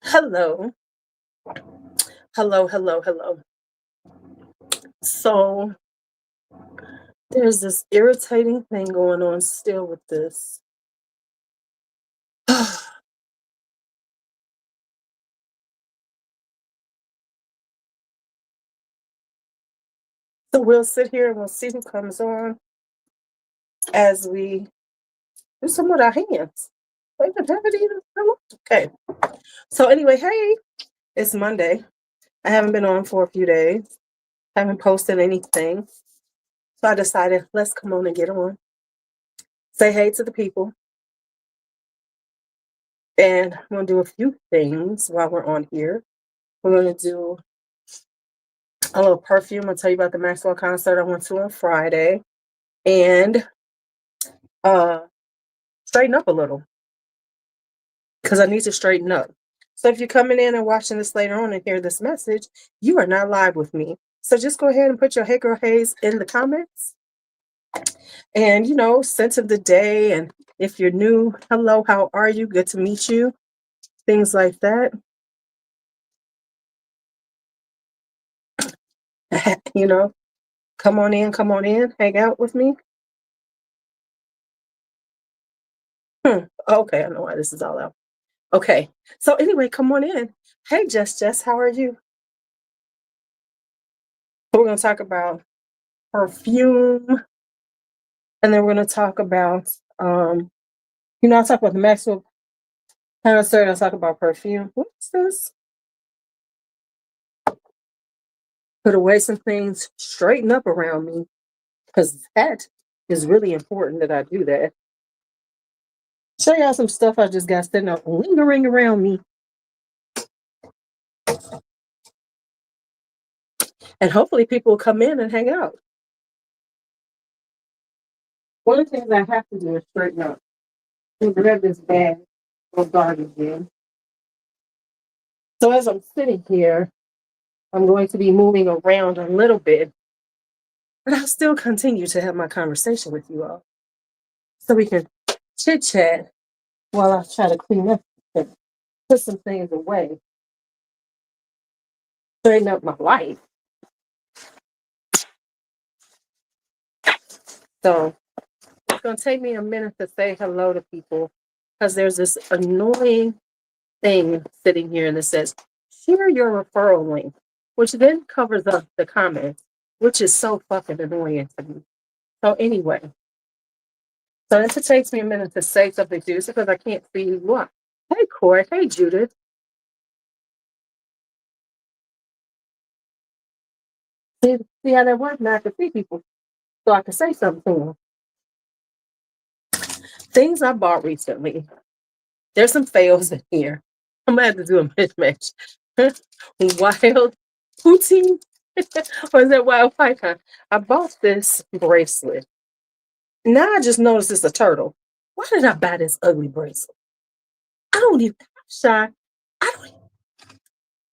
Hello. Hello, hello, hello. So there's this irritating thing going on still with this. So we'll sit here and we'll see who comes on as we do some with our hands. Wait, did that even come up? Okay. So anyway, hey, it's Monday. I haven't been on for a few days. Haven't posted anything. So I decided let's come on and get on. Say hey to the people. And I'm gonna do a few things while we're on here. We're gonna do a little perfume. I'll tell you about the Maxwell concert I went to on Friday and uh straighten up a little because I need to straighten up. So if you're coming in and watching this later on and hear this message, you are not live with me. So just go ahead and put your hey girl haze in the comments and sense of the day. And if you're new, hello, how are you? Good to meet you. Things like that. you know, come on in, hang out with me. Okay, I know why this is all out. Okay. So anyway, come on in. Hey, Jess, how are you? We're going to talk about perfume, and then we're going to talk about, I'll talk about the Maxwell concert. I'll talk about perfume. What's this? Put away some things, straighten up around me, because that is really important that I do that. Show y'all some stuff I just got sitting up lingering around me. And hopefully people will come in and hang out. One of the things I have to do is straighten up. I grab this bag of garbage in. So as I'm sitting here, I'm going to be moving around a little bit, but I'll still continue to have my conversation with you all. So we can chit chat while I try to clean up and put some things away, straighten up my life. So it's going to take me a minute to say hello to people because there's this annoying thing sitting here that says, share your referral link, which then covers up the comments, which is so fucking annoying to me. So anyway, so it takes me a minute to say something to you because I can't see what. Hey, Court. Hey, Judith. See how that works? Now I can see people so I can say something to them. Things I bought recently. There's some fails in here. I'm going to have to do a mismatch. Wild poutine? Or is that wild python? I bought this bracelet. Now I just noticed it's a turtle. Why did I buy this ugly bracelet? I don't even, I'm shy. I don't even,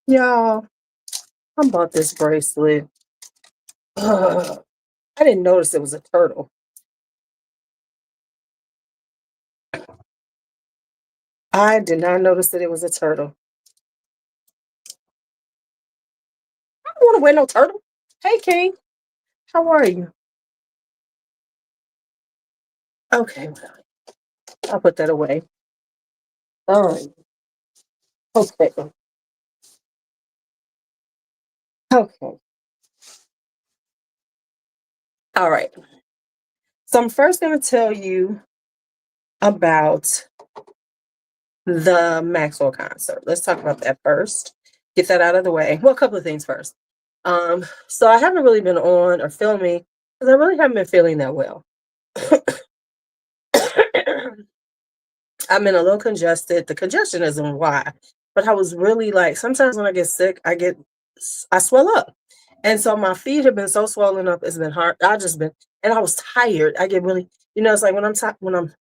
y'all, I bought this bracelet. Ugh, I didn't notice it was a turtle. I did not notice that it was a turtle. I don't want to wear no turtle. Hey, King, how are you? Okay, well, I'll put that away. All right. Okay. Okay. All right. So I'm first going to tell you about the Maxwell concert. Let's talk about that first. Get that out of the way. Well, a couple of things first. So I haven't really been on or filming because I really haven't been feeling that well. I've been a little congested. The congestion isn't why, but I was really like sometimes when I get sick, I swell up, and so my feet have been so swollen up. It's been hard. I just been, and I was tired. I get really, it's like when I'm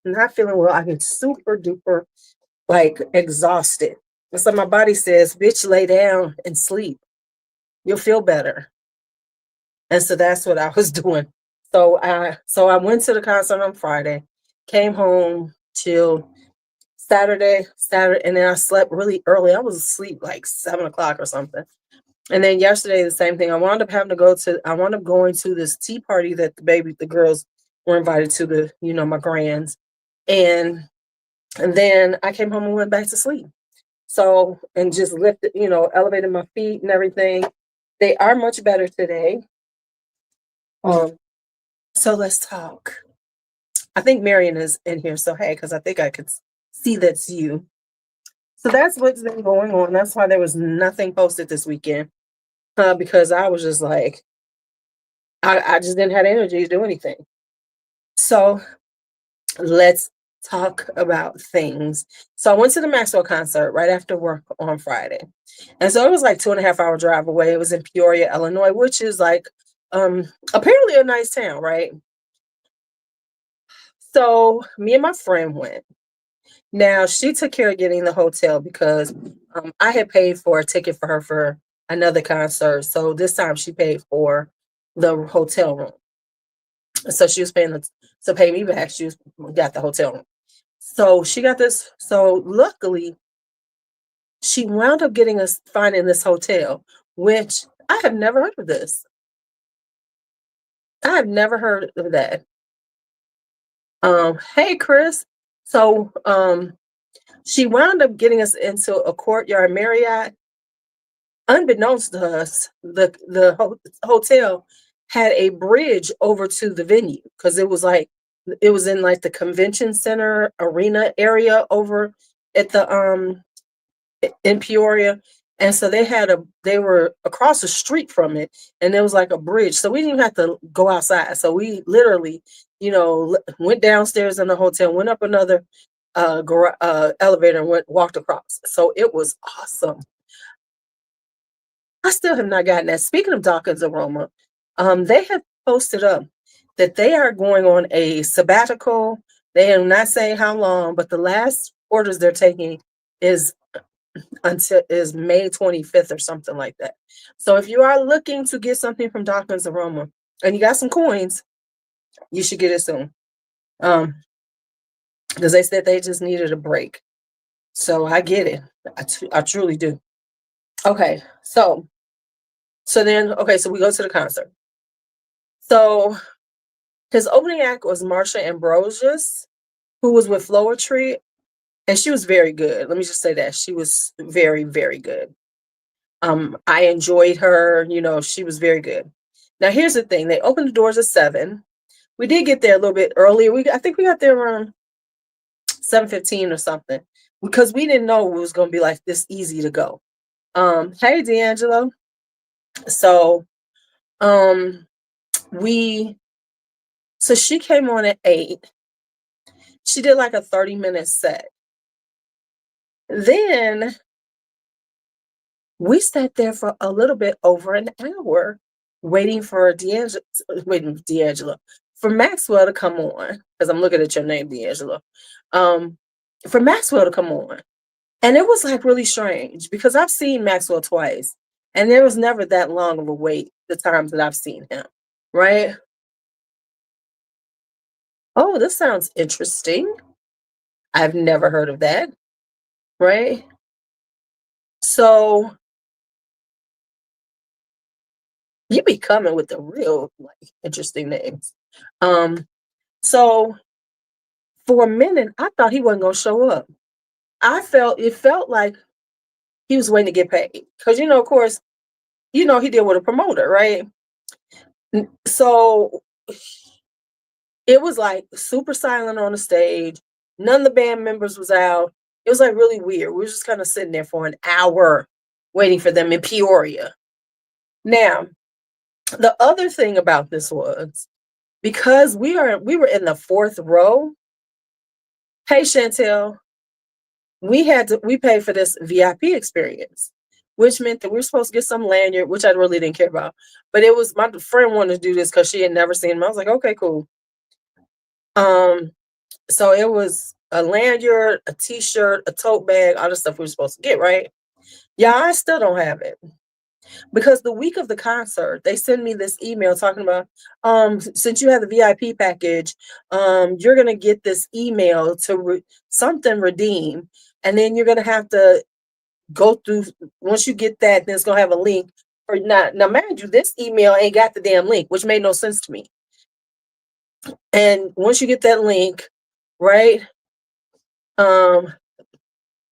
not feeling well, I get super duper like exhausted. And so my body says, "Bitch, lay down and sleep. You'll feel better." And so that's what I was doing. So I went to the concert on Friday, came home till Saturday, and then I slept really early. I was asleep like 7 o'clock or something. And then yesterday, the same thing. I wound up going to this tea party that the girls were invited to, my grands. And then I came home and went back to sleep. So, and just lifted, elevated my feet and everything. They are much better today. So let's talk. I think Marion is in here. So, hey, because I think I could see that's you. So that's what's been going on. That's why there was nothing posted this weekend. Because I was just like, I just didn't have energy to do anything. So let's talk about things. So I went to the Maxwell concert right after work on Friday. And so it was like 2.5 hour drive away. It was in Peoria, Illinois, which is like apparently a nice town, right? So me and my friend went. Now she took care of getting the hotel because I had paid for a ticket for her for another concert. So this time she paid for the hotel room. So she was to pay me back. She got the hotel room. So she got this. So luckily, she wound up finding this hotel, which I have never heard of this. I have never heard of that. Hey Chris. So she wound up getting us into a Courtyard Marriott. Unbeknownst to us, the hotel had a bridge over to the venue because it was in like the convention center arena area over at the in Peoria. And so they were across the street from it, and there was like a bridge. So we didn't even have to go outside. So we literally, went downstairs in the hotel, went up another elevator and walked across. So it was awesome. I still have not gotten that. Speaking of Dawkins Aroma, they have posted up that they are going on a sabbatical. They are not saying how long, but the last orders they're taking is May 25th or something like that. So if you are looking to get something from Dawkins Aroma and you got some coins, you should get it soon. Because they said they just needed a break. So I get it. I truly do. Okay, so we go to the concert. So his opening act was Marsha Ambrosius, who was with Floetry, and she was very good. Let me just say that she was very, very good. I enjoyed her. She was very good. Now here's the thing: they opened the doors at 7. We did get there a little bit earlier. I think we got there around 7:15 or something because we didn't know it was going to be like this easy to go. Hey, D'Angelo. So, so she came on at 8. She did like a 30-minute set. Then we sat there for a little bit over an hour waiting for for Maxwell to come on, because I'm looking at your name, D'Angelo. For Maxwell to come on. And it was like really strange because I've seen Maxwell twice and there was never that long of a wait the times that I've seen him, right? Oh, this sounds interesting. I've never heard of that, right? So you be coming with the real interesting names. So for a minute, I thought he wasn't gonna show up. It felt like he was waiting to get paid. Because of course, he deal with a promoter, right? So it was like super silent on the stage. None of the band members was out. It was like really weird. We were just kind of sitting there for an hour waiting for them in Peoria. Now, the other thing about this was because we were in the 4th row. Hey, Chantel, we paid for this VIP experience, which meant that we were supposed to get some lanyard, which I really didn't care about. But it was my friend wanted to do this because she had never seen him. I was like, okay, cool. So it was a lanyard, a t-shirt, a tote bag, all the stuff we were supposed to get, right? Yeah, I still don't have it. Because the week of the concert, they send me this email talking about, since you have the VIP package, you're gonna get this email to something redeem, and then you're gonna have to go through. Once you get that, then it's gonna have a link. Or not now, mind you, this email ain't got the damn link, which made no sense to me. And once you get that link, right, um,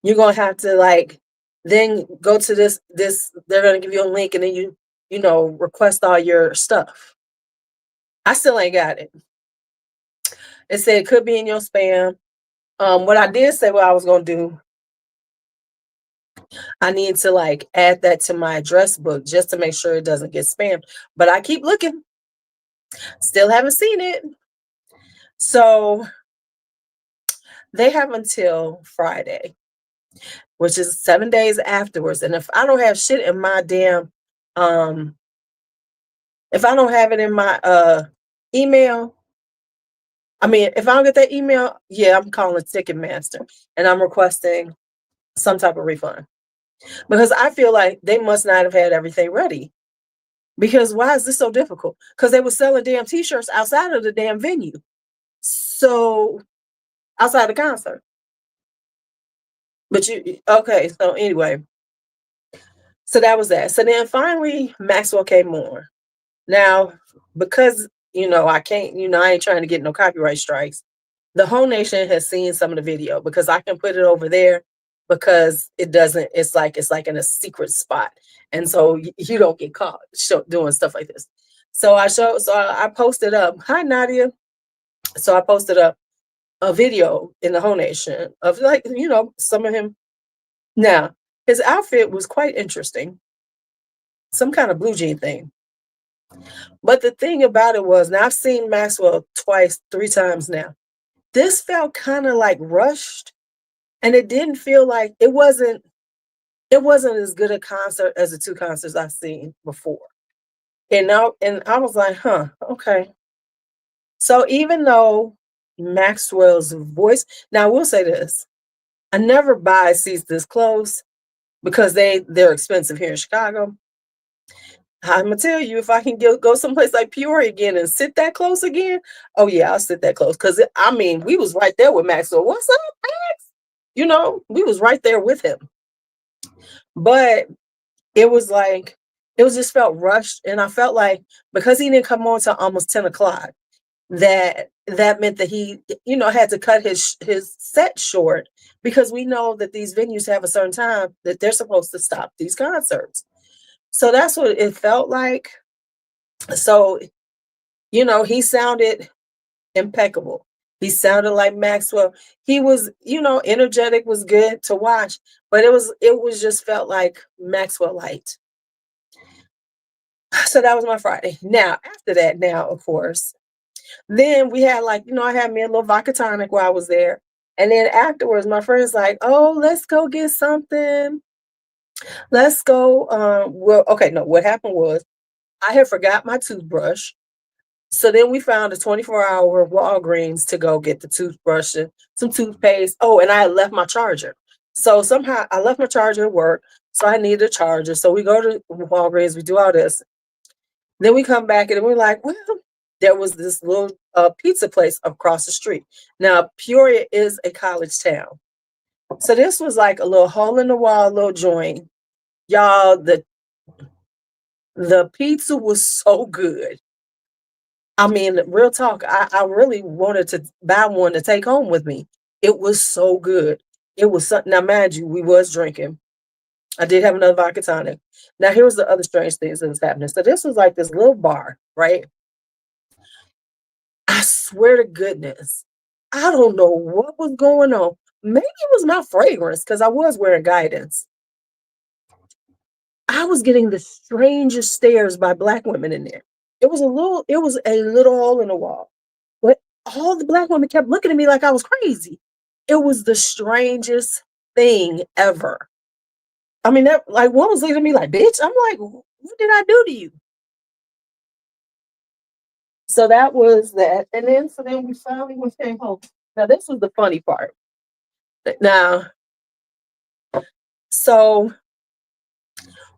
you're gonna have to like then go to this. They're gonna give you a link, and then you know request all your stuff. I still ain't got it. It said it could be in your spam. What I did say what I was gonna do, I need to like add that to my address book just to make sure it doesn't get spammed. But I keep looking, still haven't seen it. So they have until Friday, which is 7 days afterwards. And if I don't have shit in my damn, if I don't have it in my email, I mean, if I don't get that email, yeah, I'm calling Ticketmaster and I'm requesting some type of refund. Because I feel like they must not have had everything ready. Because why is this so difficult? Because they were selling damn t-shirts outside of the damn venue. So outside the concert. But okay, so anyway. So that was that. So then finally Maxwell came on. Now, because I can't, I ain't trying to get no copyright strikes. The whole nation has seen some of the video because I can put it over there because it's like in a secret spot. And so you don't get caught doing stuff like this. So I posted up, hi Nadia. So I posted up a video in the whole nation of like, some of him. Now, his outfit was quite interesting. Some kind of blue jean thing. But the thing about it was, now I've seen Maxwell twice, 3 times now. This felt kind of like rushed, and it didn't feel like it wasn't as good a concert as the 2 concerts I've seen before. And I was like, huh, okay. So even though Maxwell's voice, now I will say this, I never buy seats this close because they're expensive here in Chicago. I'm gonna tell you, if I can go someplace like Peoria again and sit that close again, oh yeah, I'll sit that close. Cause I mean, we was right there with Maxwell. What's up, Max? We was right there with him. But it was like, it was just felt rushed. And I felt like because he didn't come on till almost 10 o'clock, that meant that he, had to cut his set short because we know that these venues have a certain time that they're supposed to stop these concerts. So that's what it felt like. So, he sounded impeccable. He sounded like Maxwell. He was, energetic, was good to watch, but it was just felt like Maxwell light. So that was my Friday. Now, after that, of course, then we had like, I had me a little vodka tonic while I was there. And then afterwards, my friend's like, oh, let's go get something. Let's go. Well, okay, no, what happened was I had forgot my toothbrush. So then we found a 24-hour Walgreens to go get the toothbrush and some toothpaste. Oh, and I had left my charger. So somehow I left my charger at work. So I needed a charger. So we go to Walgreens, we do all this. Then we come back and we're like, well, there was this little pizza place across the street. Now, Peoria is a college town. So this was like a little hole in the wall, little joint. Y'all, the pizza was so good. I mean, real talk, I really wanted to buy one to take home with me. It was so good. It was something. Now, mind you, we was drinking. I did have another vodka tonic. Now, here's the other strange things that was happening. So this was like this little bar, right? I swear to goodness, I don't know what was going on. Maybe it was my fragrance because I was wearing guidance. I was getting the strangest stares by Black women in there. It was a little hole in the wall. But all the Black women kept looking at me like I was crazy. It was the strangest thing ever. I mean, that like one was looking at me like, bitch. I'm like, what did I do to you? So that was that. And then we finally came home. Now this was the funny part. Now, so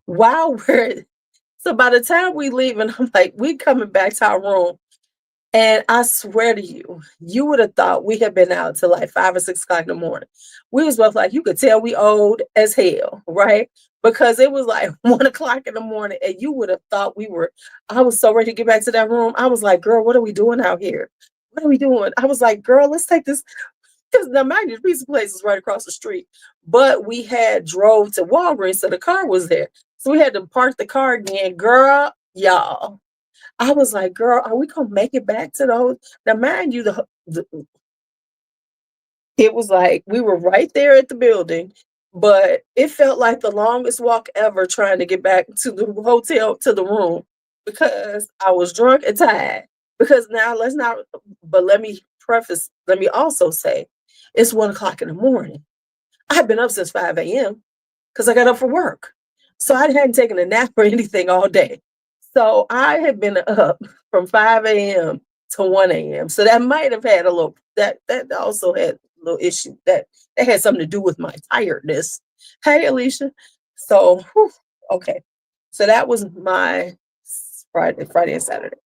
while we're so by the time we leave, and I'm like, we coming back to our room. And I swear to you, you would have thought we had been out till like 5 or 6 o'clock in the morning. We was both like, you could tell we old as hell, right? Because it was like 1 o'clock in the morning, and you would have thought we were. I was so ready to get back to that room. I was like, girl, what are we doing out here? What are we doing? I was like, girl, let's take this. Because now, mind you, the pizza place is right across the street. But we had drove to Walgreens, so the car was there. So we had to park the car again. Girl, y'all. I was like, girl, are we gonna make it back to those? Now, mind you, it was like we were right there at the building, but it felt like the longest walk ever trying to get back to the hotel to the room because I was drunk and tired. Because now let's not, but let me also say it's 1 o'clock in the morning. I've been up since 5 a.m. because I got up for work. So I hadn't taken a nap or anything all day. So I had been up from 5 a.m. to 1 a.m. So that might have had a little that also had a little issue that had something to do with my tiredness. Hey Alicia. So whew, okay. So that was my Friday and Saturday.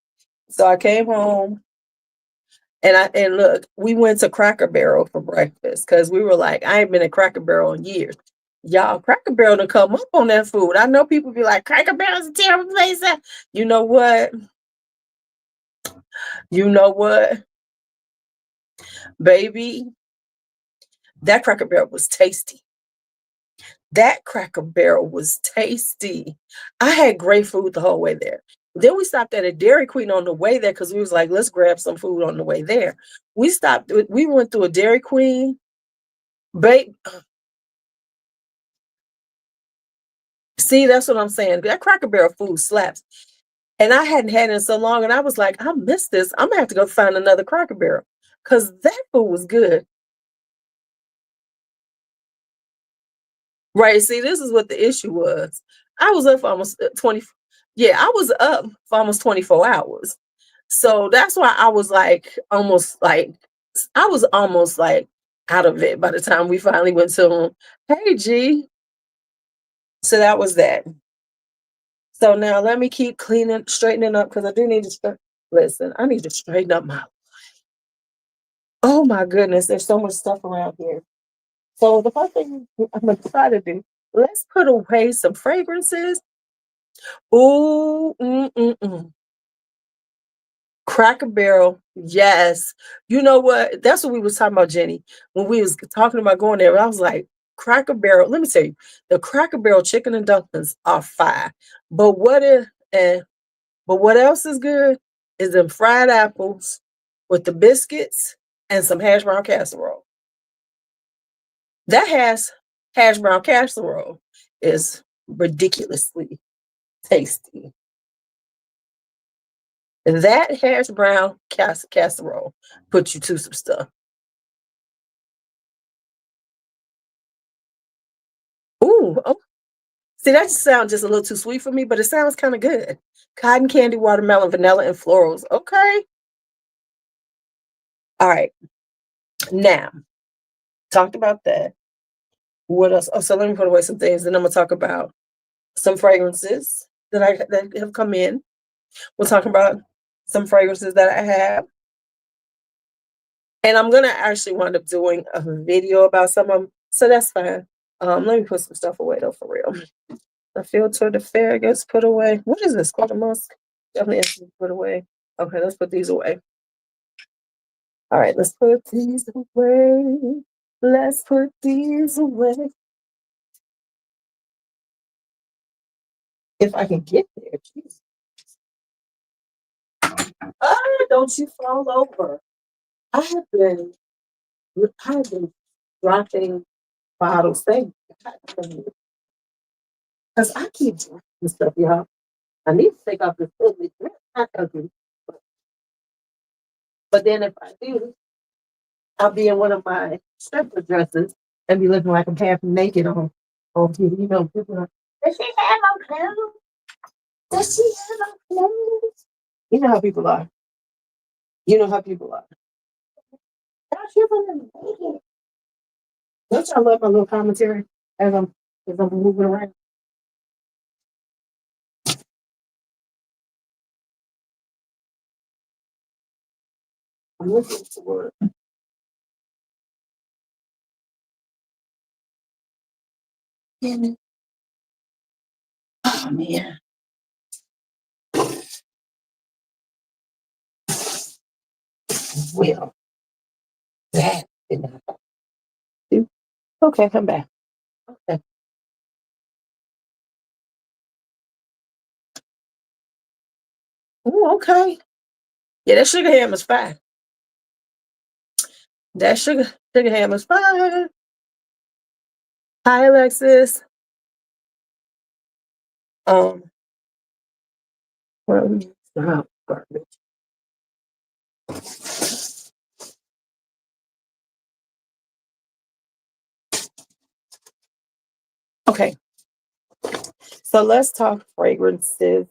So I came home and look, we went to Cracker Barrel for breakfast because we were like, I ain't been at Cracker Barrel in years. Y'all, Cracker Barrel to come up on that food. I know people be like, Cracker Barrel's a terrible place. You know what? You know what, baby? That Cracker Barrel was tasty. That Cracker Barrel was tasty. I had great food the whole way there. Then we stopped at a Dairy Queen on the way there because we was like, let's grab some food on the way there. We went through a Dairy Queen. Babe, see, that's what I'm saying. That Cracker Barrel food slaps. And I hadn't had it in so long, and I was like, I missed this. I'm gonna have to go find another Cracker Barrel because that food was good. Right. See, this is what the issue was. I was up for almost 20. Yeah, I was up for almost 24 hours. So that's why I was almost like out of it by the time we finally went to hey G. So that was that. So now let me keep cleaning, straightening up because I do need to listen, I need to straighten up my oh my goodness, there's so much stuff around here. So the first thing I'm gonna try to do, let's put away some fragrances. Ooh, Cracker Barrel, yes. You know what? That's what we was talking about, Jenny. When we was talking about going there, I was like, Cracker Barrel. Let me tell you, the Cracker Barrel chicken and dumplings are fire. But what if and but what else is good is them fried apples with the biscuits and some hash brown casserole. That has hash brown casserole is ridiculously tasty. That hash brown casserole puts you to some stuff. Ooh, oh, see, that sounds just a little too sweet for me, but it sounds kind of good. Cotton candy, watermelon, vanilla, and florals. Okay. All right. Now, talked about that. What else? Oh, so let me put away some things. Then I'm gonna talk about some fragrances that have come in. We'll talk about some fragrances that I have. And I'm gonna actually wind up doing a video about some of them. So that's fine. Let me put some stuff away though, for real. The filter, the fair gets put away. What is this? Called a musk? Definitely has to be put away. Okay, let's put these away. All right, let's put these away. Let's put these away. If I can get there, jeez. Ah, don't you fall over. I have been, I have been dropping bottles. Thank you. Because I keep dropping stuff, y'all. I need to take off this ugly dress. Not ugly. But then if I do, I'll be in one of my stripper dresses and be looking like I'm half naked on TV. You know, people are, does she have no clothes? Does she have no clothes? You know how people are. You know how people are. Don't you believe it? Don't y'all love my little commentary as I'm moving around? looking for it. Damn it. Oh man. Well, that did not do. Okay, come back. Okay. Oh, okay. Yeah, that sugar ham is fine. That sugar ham is fine. Hi, Alexis. Um, well, garbage. Okay, so let's talk fragrances.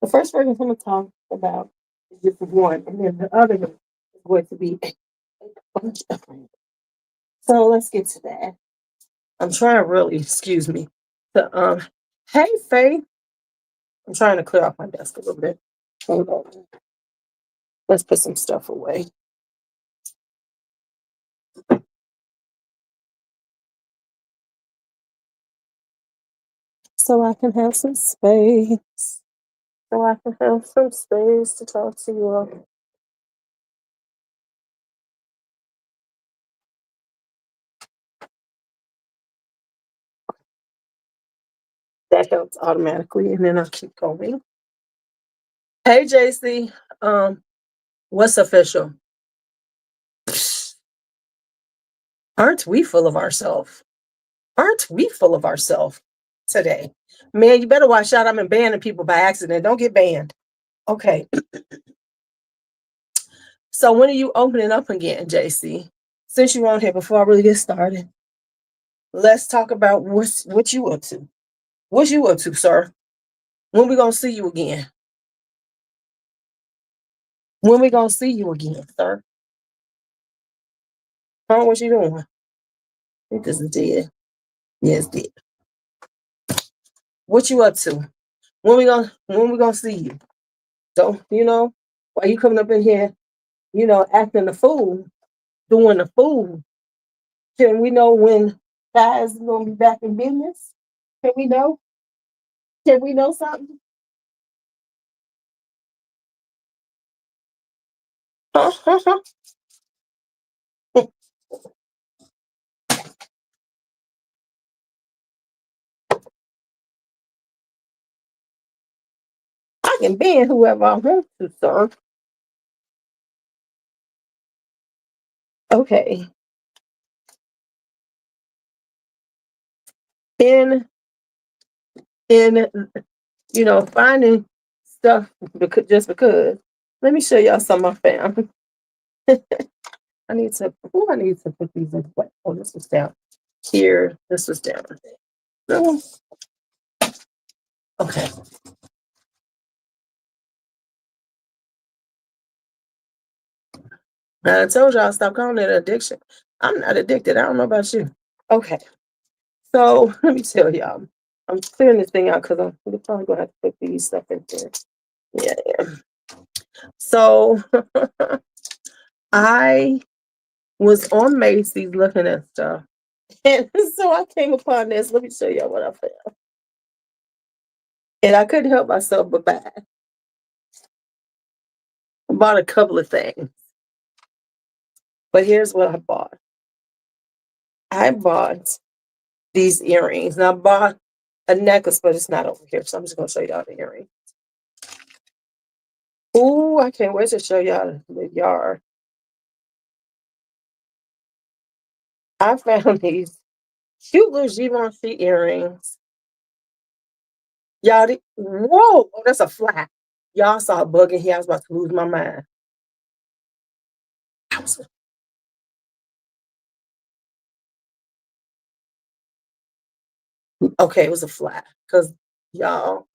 The first fragrance I'm going to talk about is just one, and then the other one is going to be a bunch of fragrances. So let's get to that. I'm trying really, excuse me, to hey Faye. I'm trying to clear off my desk a little bit. Hold on. Let's put some stuff away. So I can have some space. So I can have some space to talk to you all. That helps automatically, and then I'll keep going. Hey JC, what's official? Aren't we full of ourselves? Aren't we full of ourselves today? Man, you better watch out. I'm banning people by accident. Don't get banned. Okay. So when are you opening up again, JC? Since you on here, before I really get started, let's talk about what you up to. What you up to, sir? When we gonna see you again? When we gonna see you again, sir? Huh? What you doing? It is dead. Yes, dead. What you up to? When we gonna see you? So, why you coming up in here, acting the fool, doing the fool? Can we know when guys is gonna be back in business? Can we know? Can we know something? I can ban whoever I want to, sir. Okay. In finding stuff because. Let me show y'all some I found. I need to put these in. Oh, this was down here. This was down there. No. Okay. Now I told y'all stop calling it addiction. I'm not addicted. I don't know about you. Okay. So let me tell y'all. I'm clearing this thing out because I'm probably gonna have to put these stuff in here. Yeah. So I was on Macy's looking at stuff. And so I came upon this. Let me show y'all what I found. And I couldn't help myself but buy. I bought a couple of things. But here's what I bought. I bought these earrings. Now I bought a necklace, but it's not over here. So I'm just gonna show y'all the earrings. Ooh, I can't wait to show y'all the yard. I found these cute little Givenchy earrings. Y'all, whoa, oh, that's a fly. Y'all saw a bug in here. I was about to lose my mind. Okay, it was a fly. Because y'all,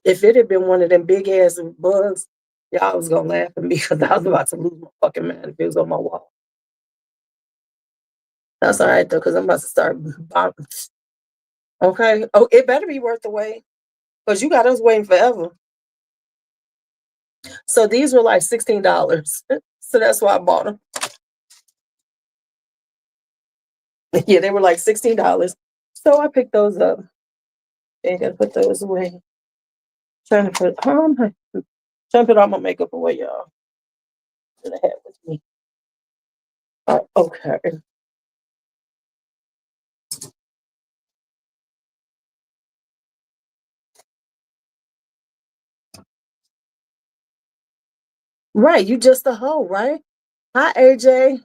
if it had been one of them big ass bugs, y'all was gonna laugh at me because I was about to lose my fucking mind if it was on my wall. That's all right though, because I'm about to start bombing. Okay. Oh, it better be worth the wait. Because you got us waiting forever. So these were like $16. So that's why I bought them. Yeah, they were like $16. So I picked those up. And gotta put those away. Trying to put all my makeup away, y'all. That I had with me. Okay. Right, you just a hoe, right? Hi, AJ.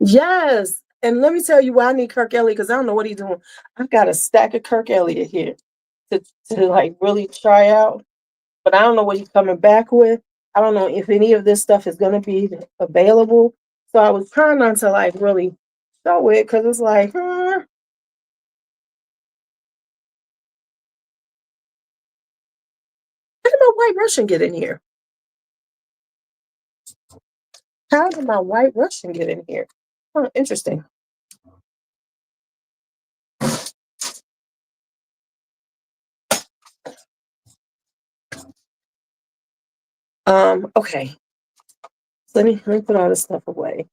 Yes. And let me tell you why I need Kirk Elliott, because I don't know what he's doing. I got a stack of Kirk Elliott here to, like really try out, but I don't know what he's coming back with. I don't know if any of this stuff is going to be available. So I was trying not to like really show it because it's like, how did my white Russian get in here? How did my white Russian get in here? Oh, interesting. Okay. So let me put all this stuff away.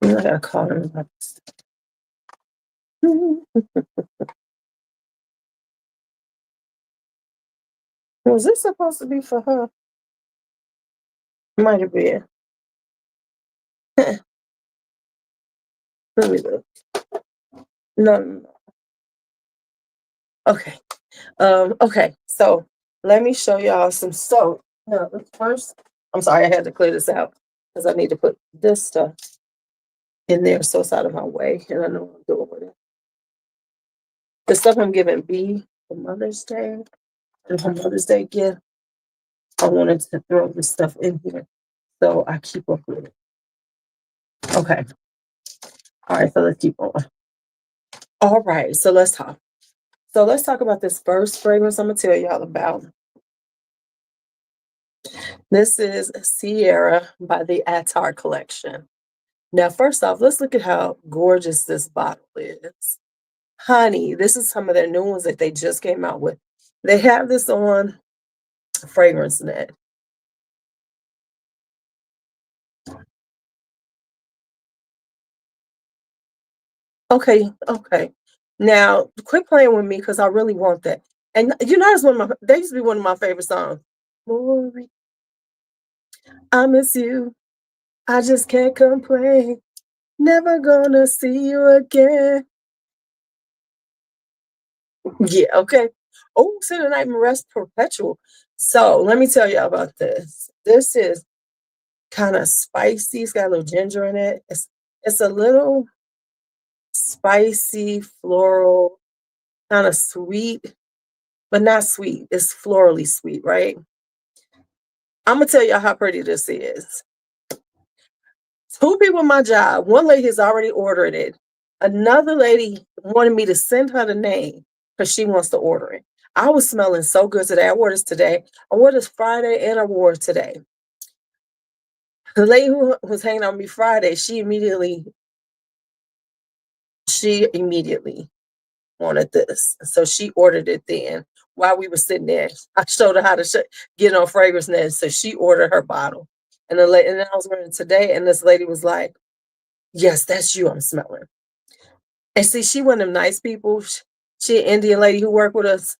I gotta call him about this. Was this supposed to be for her? Might have been. Let me look. No. Okay. Okay. So let me show y'all some soap. No, first, I'm sorry, I had to clear this out because I need to put this stuff in there so it's out of my way, and I know what I'm doing with it. The stuff I'm giving B for Mother's Day and her Mother's Day gift, I wanted to throw this stuff in here so I keep up with it. Okay. All right, so let's keep on. All right, so let's talk. So let's talk about this first fragrance I'm gonna tell y'all about. This is Sierra by the Attar collection. Now, first off, let's look at how gorgeous this bottle is. Honey, this is some of their new ones that they just came out with. They have this on Fragrance Net. Okay. Now, quit playing with me because I really want that. And you know, they used to be one of my favorite songs. Maury, I miss you. I just can't complain. Never gonna see you again. Yeah, okay. Oh, so the night rest perpetual. So let me tell you about this. This is kind of spicy. It's got a little ginger in it. It's a little spicy, floral, kind of sweet, but not sweet. It's florally sweet, right? I'm gonna tell y'all how pretty this is. Two people in my job. One lady has already ordered it. Another lady wanted me to send her the name because she wants to order it. I was smelling so good today. I wore this today. I wore this Friday and I wore it today. The lady who was hanging out with me Friday, she immediately wanted this. So she ordered it then while we were sitting there. I showed her how to get on Fragrance Net. So she ordered her bottle. And then I was wearing it today, and this lady was like, yes, that's you I'm smelling. And see, she one of them nice people. She an Indian lady who worked with us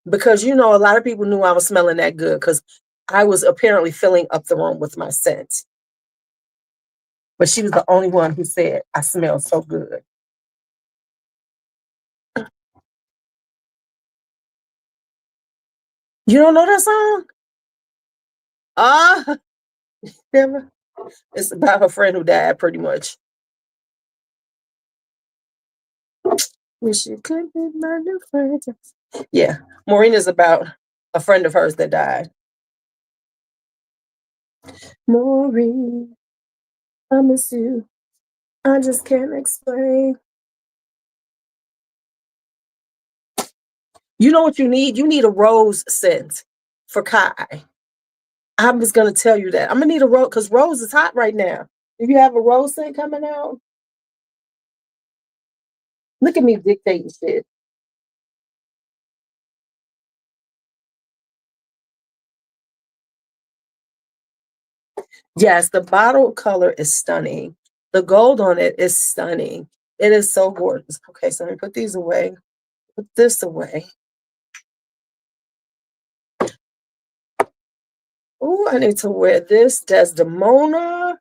because, you know, a lot of people knew I was smelling that good because I was apparently filling up the room with my scent. But she was the only one who said I smell so good. You don't know that song? Ah, never. It's about her friend who died, pretty much. Wish you could be my new friend. Yeah, Maureen is about a friend of hers that died. Maureen, I miss you. I just can't explain. You know what you need? You need a rose scent for Kai. I'm just gonna tell you that. I'm gonna need a rose because rose is hot right now. If you have a rose scent coming out, look at me dictating shit. Yes, the bottle color is stunning. The gold on it is stunning. It is so gorgeous. Okay, so let me put these away. Put this away. Oh, I need to wear this Desdemona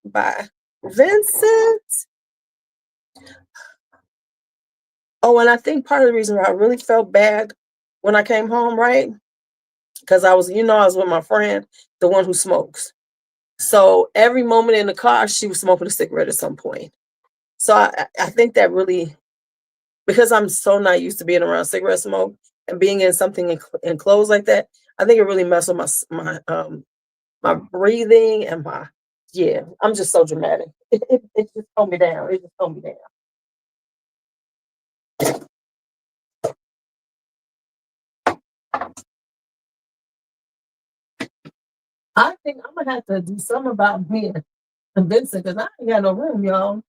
by Vincent. Oh, and I think part of the reason why I really felt bad when I came home, right? Because I was, I was with my friend, the one who smokes. So every moment in the car, she was smoking a cigarette at some point. So I think that really, because I'm so not used to being around cigarette smoke and being in something in clothes like that, I think it really messed with my breathing and yeah, I'm just so dramatic. It just toned me down. It just toned me down. I think I'm gonna have to do something about me and convincing because I ain't got no room, y'all.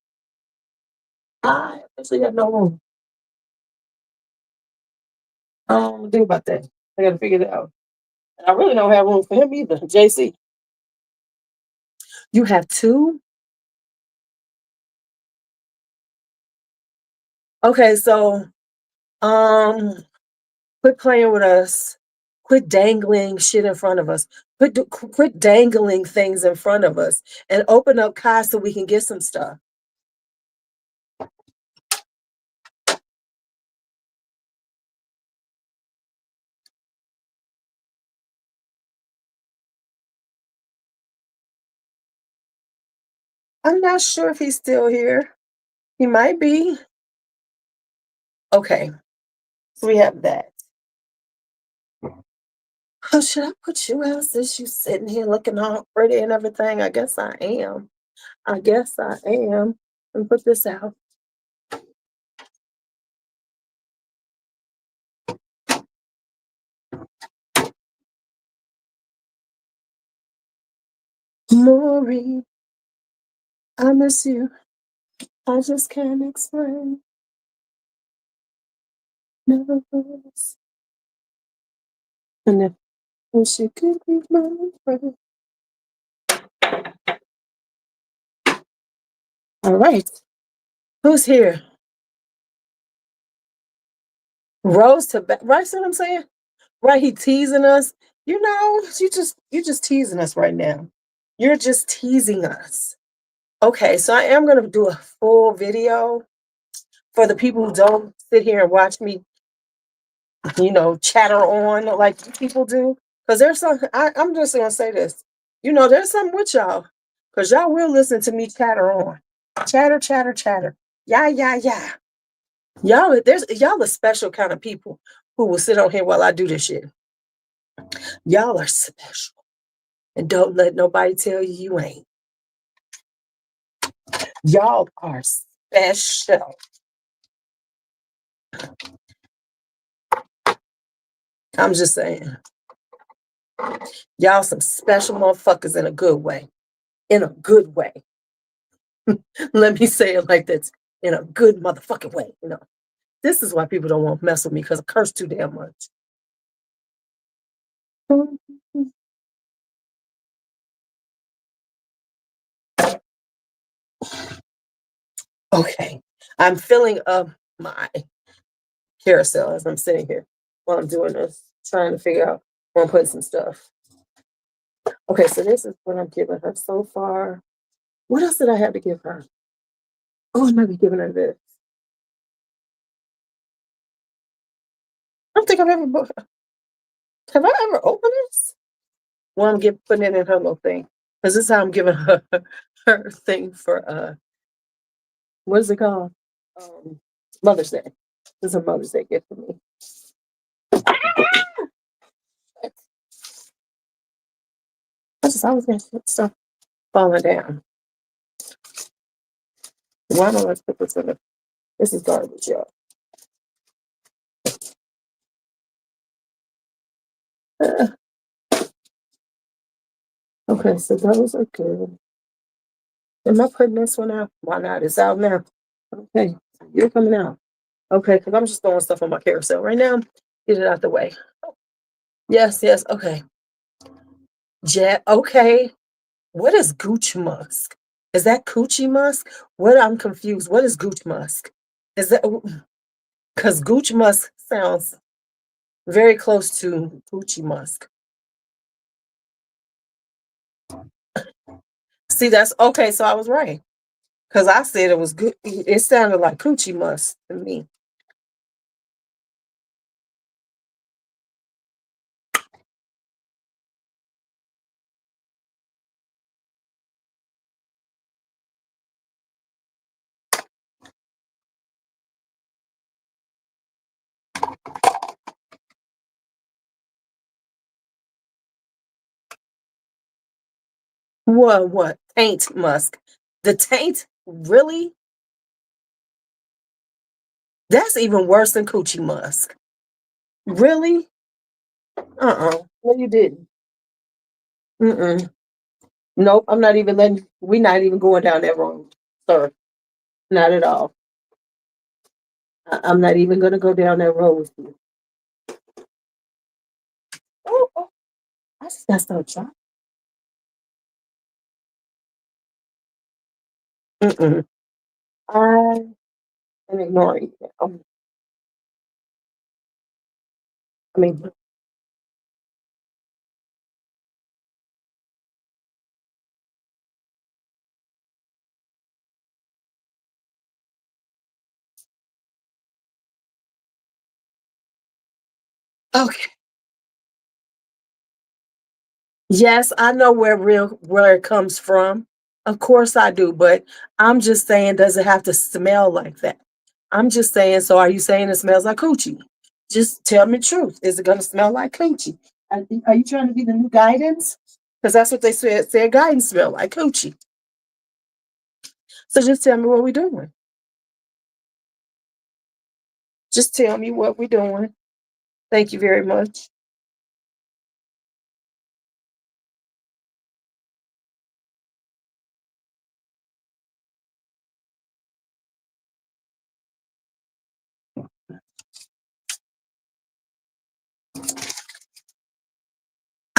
I actually got no room. Think about that. I gotta figure it out. And I really don't have room for him either. JC, you have two? Okay, so um quit playing with us. Quit dangling shit in front of us. Quit dangling things in front of us and open up Kai so we can get some stuff. I'm not sure if he's still here. He might be. Okay, so we have that. Oh, should I put you out since you sitting here looking all pretty and everything? I guess I am. I guess I am. And put this out. Maury, I miss you. I just can't explain. Never was. And if wish you could be my friend. All right. Who's here? Rose to back. Right, see what I'm saying? Right, he teasing us. You just teasing us right now. You're just teasing us. Okay, so I am gonna do a full video for the people who don't sit here and watch me, chatter on like people do. Because there's something, I'm just gonna say this. There's something with y'all. Because y'all will listen to me chatter on. Chatter, chatter, chatter. Yeah, yeah, yeah. Y'all a special kind of people who will sit on here while I do this shit. Y'all are special. And don't let nobody tell you you ain't. Y'all are special. I'm just saying. Y'all some special motherfuckers in a good way. In a good way. Let me say it like that. In a good motherfucking way. This is why people don't want to mess with me because I curse too damn much. Okay. I'm filling up my carousel as I'm sitting here while I'm doing this, trying to figure out where I'm putting some stuff. Okay, so this is what I'm giving her so far. What else did I have to give her? Oh, I might be giving her this. I don't think I've ever have I ever opened this? Well, I'm putting it in her little thing. Because this is how I'm giving her her thing for what is it called? Mother's Day. This is a Mother's Day gift for me. I was gonna get stuff falling down. Why don't I put this in this is garbage, y'all. Okay, so those are good. Am I putting this one out? Why not? It's out now. Okay, you're coming out. Okay, because I'm just throwing stuff on my carousel right now. Get it out the way. Yes, yes, okay. Jet, okay. What is gooch musk? Is that coochie musk? What I'm confused. What is gooch musk? Is that because gooch musk sounds very close to coochie musk. See, that's okay. So I was right because I said it was good. It sounded like coochie musk to me. What? Taint musk. The taint? Really? That's even worse than coochie musk. Really? Uh-uh. No, you didn't. Mm-mm. Nope. I'm not even letting. We're not even going down that road, sir. Not at all. I'm not even going to go down that road with you. Oh, I just got so drunk. Mm-mm. I am ignoring you. I mean, okay. Yes, I know where it comes from. Of course I do, but I'm just saying, does it have to smell like that? I'm just saying, so are you saying it smells like coochie? Just tell me the truth. Is it gonna smell like coochie? Are you trying to be the new guidance? Because that's what they said guidance smell like coochie. So just tell me what we're doing. Just tell me what we're doing. Thank you very much.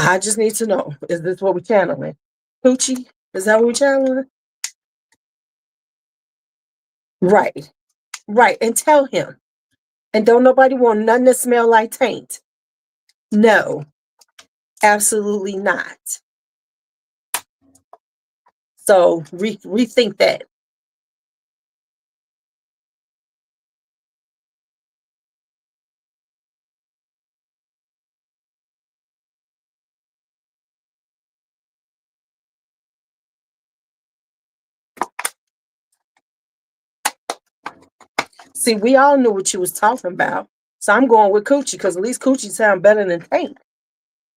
I just need to know, is this what we're channeling? Coochie? Is that what we're channeling? Right, right. And tell him. And don't nobody want nothing that smell like taint. No, absolutely not. So rethink that. See, we all knew what you was talking about. So I'm going with coochie because at least coochie sound better than taint.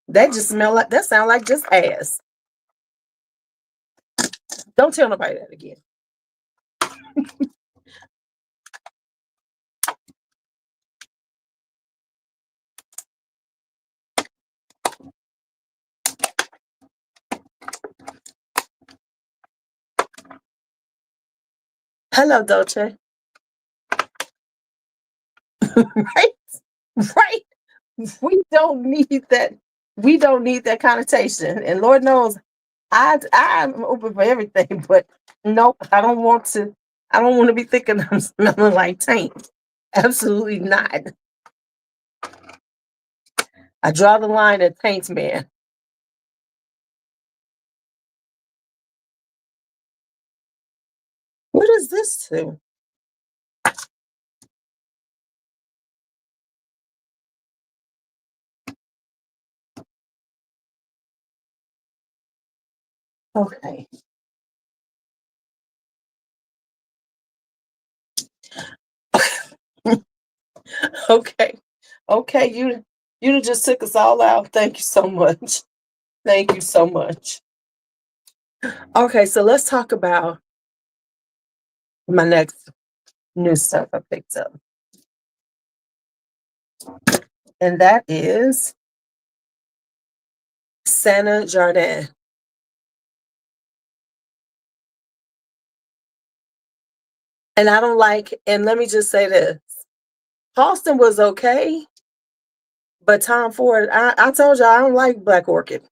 That just smell like that sound like just ass. Don't tell nobody that again. Hello, Dolce. Right? Right. We don't need that. We don't need that connotation. And Lord knows I'm open for everything, but nope, I don't want to be thinking I'm smelling like taint. Absolutely not. I draw the line at taint man. What is this to? Okay. Okay. Okay, you just took us all out. Thank you so much. Thank you so much. Okay, so let's talk about my next new stuff I picked up. And that is Santa Jardin. And I don't like, and let me just say this. Halston was okay, but Tom Ford, I told you I don't like Black Orchid.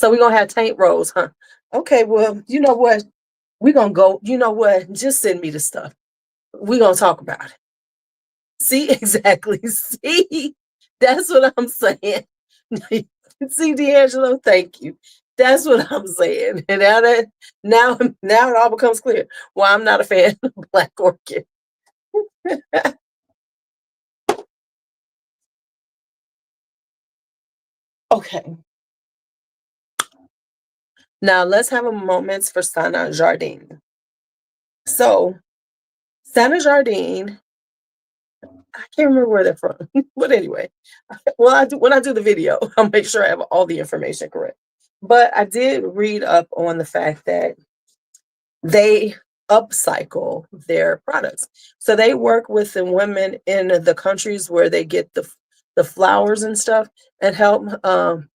So we're gonna have taint rolls, huh? Okay, well, you know what? We're gonna go, you know what? Just send me the stuff. We're gonna talk about it. See, exactly. See, that's what I'm saying. See, D'Angelo, thank you. That's what I'm saying. And now it all becomes clear why I'm not a fan of Black Orchid. Okay. Now let's have a moment for Sana Jardin. So Sana Jardin, I can't remember where they're from, but anyway, well, when I do the video, I'll make sure I have all the information correct. But I did read up on the fact that they upcycle their products. So they work with the women in the countries where they get the flowers and stuff and help um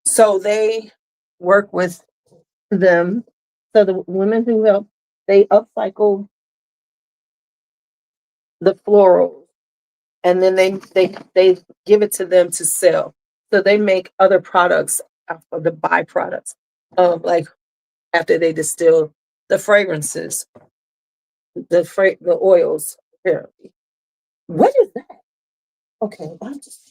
so they work with them. So the women who help, they upcycle the florals and then they give it to them to sell. So they make other products out of the byproducts of, like, after they distill the fragrances, the oils, apparently. What is that? Okay, I'm just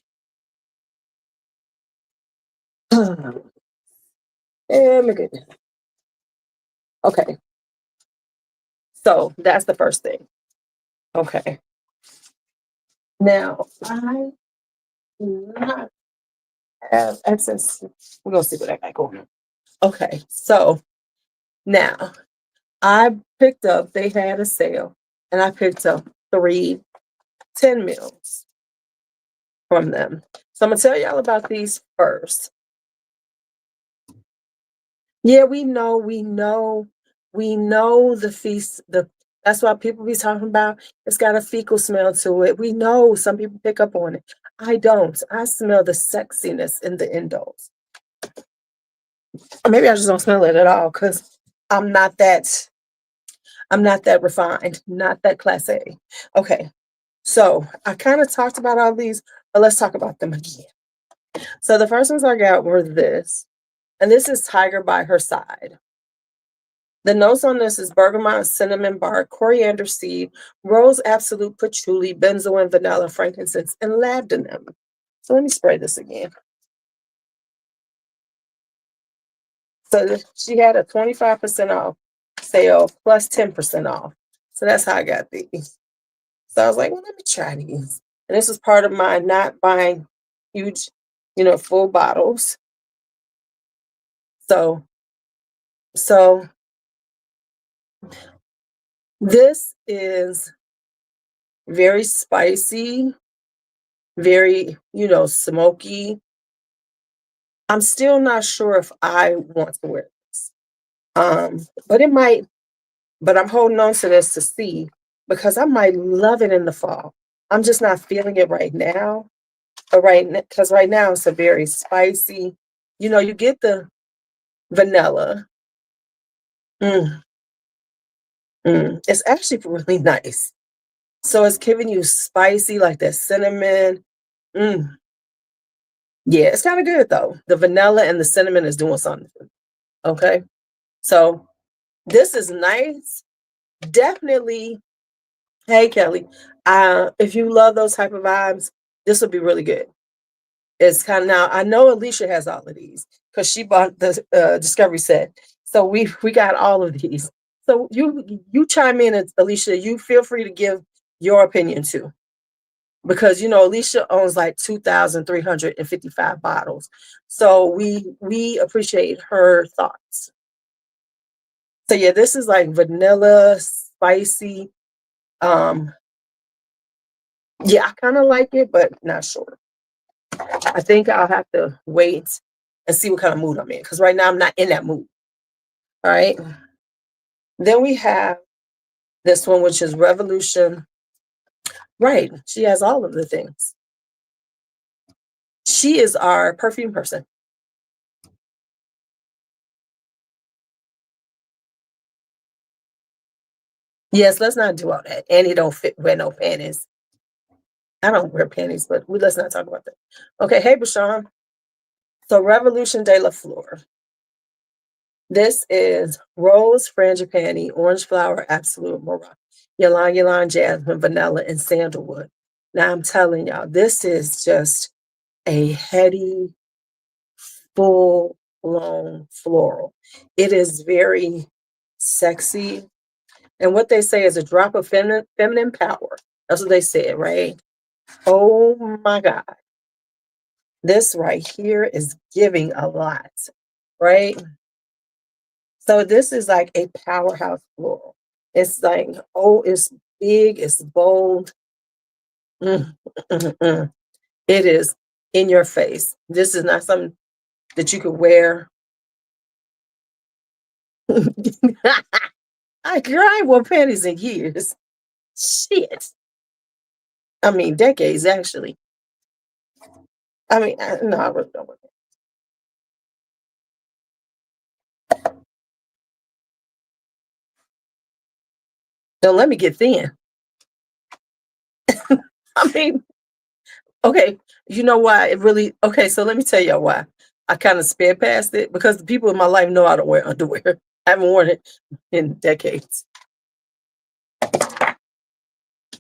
oh my goodness. Okay, so that's the first thing. Okay. Now I do not have access. We're gonna see what I got going on. Okay, so now I picked up, they had a sale, and I picked up 3 10 mils from them. So I'm gonna tell y'all about these first. Yeah, we know the feast. That's why people be talking about it's got a fecal smell to it. We know some people pick up on it. I don't. I smell the sexiness in the indoles. Or maybe I just don't smell it at all because I'm not that. I'm not that refined, not that class A. Okay, so I kind of talked about all these, but let's talk about them again. So the first ones I got were this, and this is Tiger by Her Side. The notes on this is bergamot, cinnamon bark, coriander seed, rose absolute patchouli, benzoin, vanilla, frankincense, and labdanum. So let me spray this again. So she had a 25% off sale plus 10% off. So that's how I got these. So I was like, well, let me try these. And this was part of my not buying huge, full bottles. So, so this is very spicy, very, smoky. I'm still not sure if I want to wear this. But it might, but I'm holding on to this to see because I might love it in the fall. I'm just not feeling it right now. But because right now it's a very spicy, you get the vanilla. Mm, it's actually really nice. So it's giving you spicy, like that cinnamon. Mm, yeah, it's kind of good though. The vanilla and the cinnamon is doing something. Okay. So this is nice. Definitely. Hey, Kelly. If you love those type of vibes, this will be really good. It's kind of, now I know Alicia has all of these because she bought the Discovery set. So we got all of these. So you chime in, Alicia. You feel free to give your opinion too, because Alicia owns like 2,355 bottles. So we appreciate her thoughts. So yeah, this is like vanilla, spicy. Um, yeah, I kind of like it, but not sure. I think I'll have to wait and see what kind of mood I'm in, because right now I'm not in that mood. All right. Then we have this one, which is Revolution. Right. She has all of the things. She is our perfume person. Yes, let's not do all that. Annie don't wear no panties. I don't wear panties, but let's not talk about that. Okay, hey, Bashan. So Revolution de la Fleur. This is rose, frangipani, orange flower, absolute mora, ylang ylang, jasmine, vanilla, and sandalwood. Now I'm telling y'all, this is just a heady, full-blown floral. It is very sexy. And what they say is a drop of feminine power. That's what they said, right? Oh my God. This right here is giving a lot, right? So this is like a powerhouse floral. It's like, oh, it's big, it's bold. Mm, mm, mm. It is in your face. This is not something that you could wear. I wore panties in years. Shit. I mean, decades, actually. I mean, no, I really don't wear panties. Don't let me get thin. I mean, okay, you know why it really, okay, so let me tell y'all why. I kind of sped past it because the people in my life know I don't wear underwear. I haven't worn it in decades.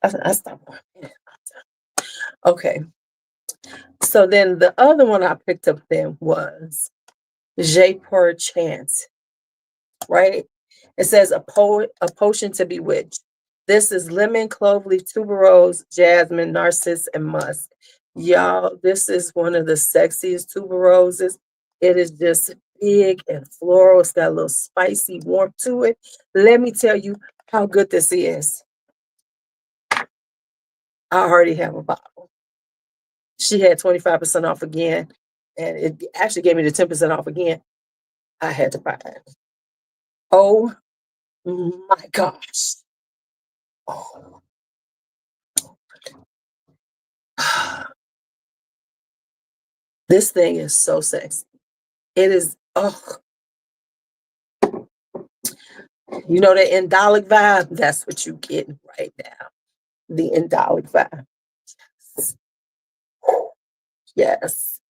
I stopped wearing it. Okay. So then the other one I picked up then was J Per Chance, right? It says a potion to bewitch. This is lemon, clove leaf, tuberose, jasmine, narcissus, and musk. Y'all, this is one of the sexiest tuberoses. It is just big and floral. It's got a little spicy warmth to it. Let me tell you how good this is. I already have a bottle. She had 25% off again, and it actually gave me the 10% off again. I had to buy it. Oh my gosh. Oh. This thing is so sexy. It is, oh, you know, the indolic vibe? That's what you're getting right now. The indolic vibe. Yes.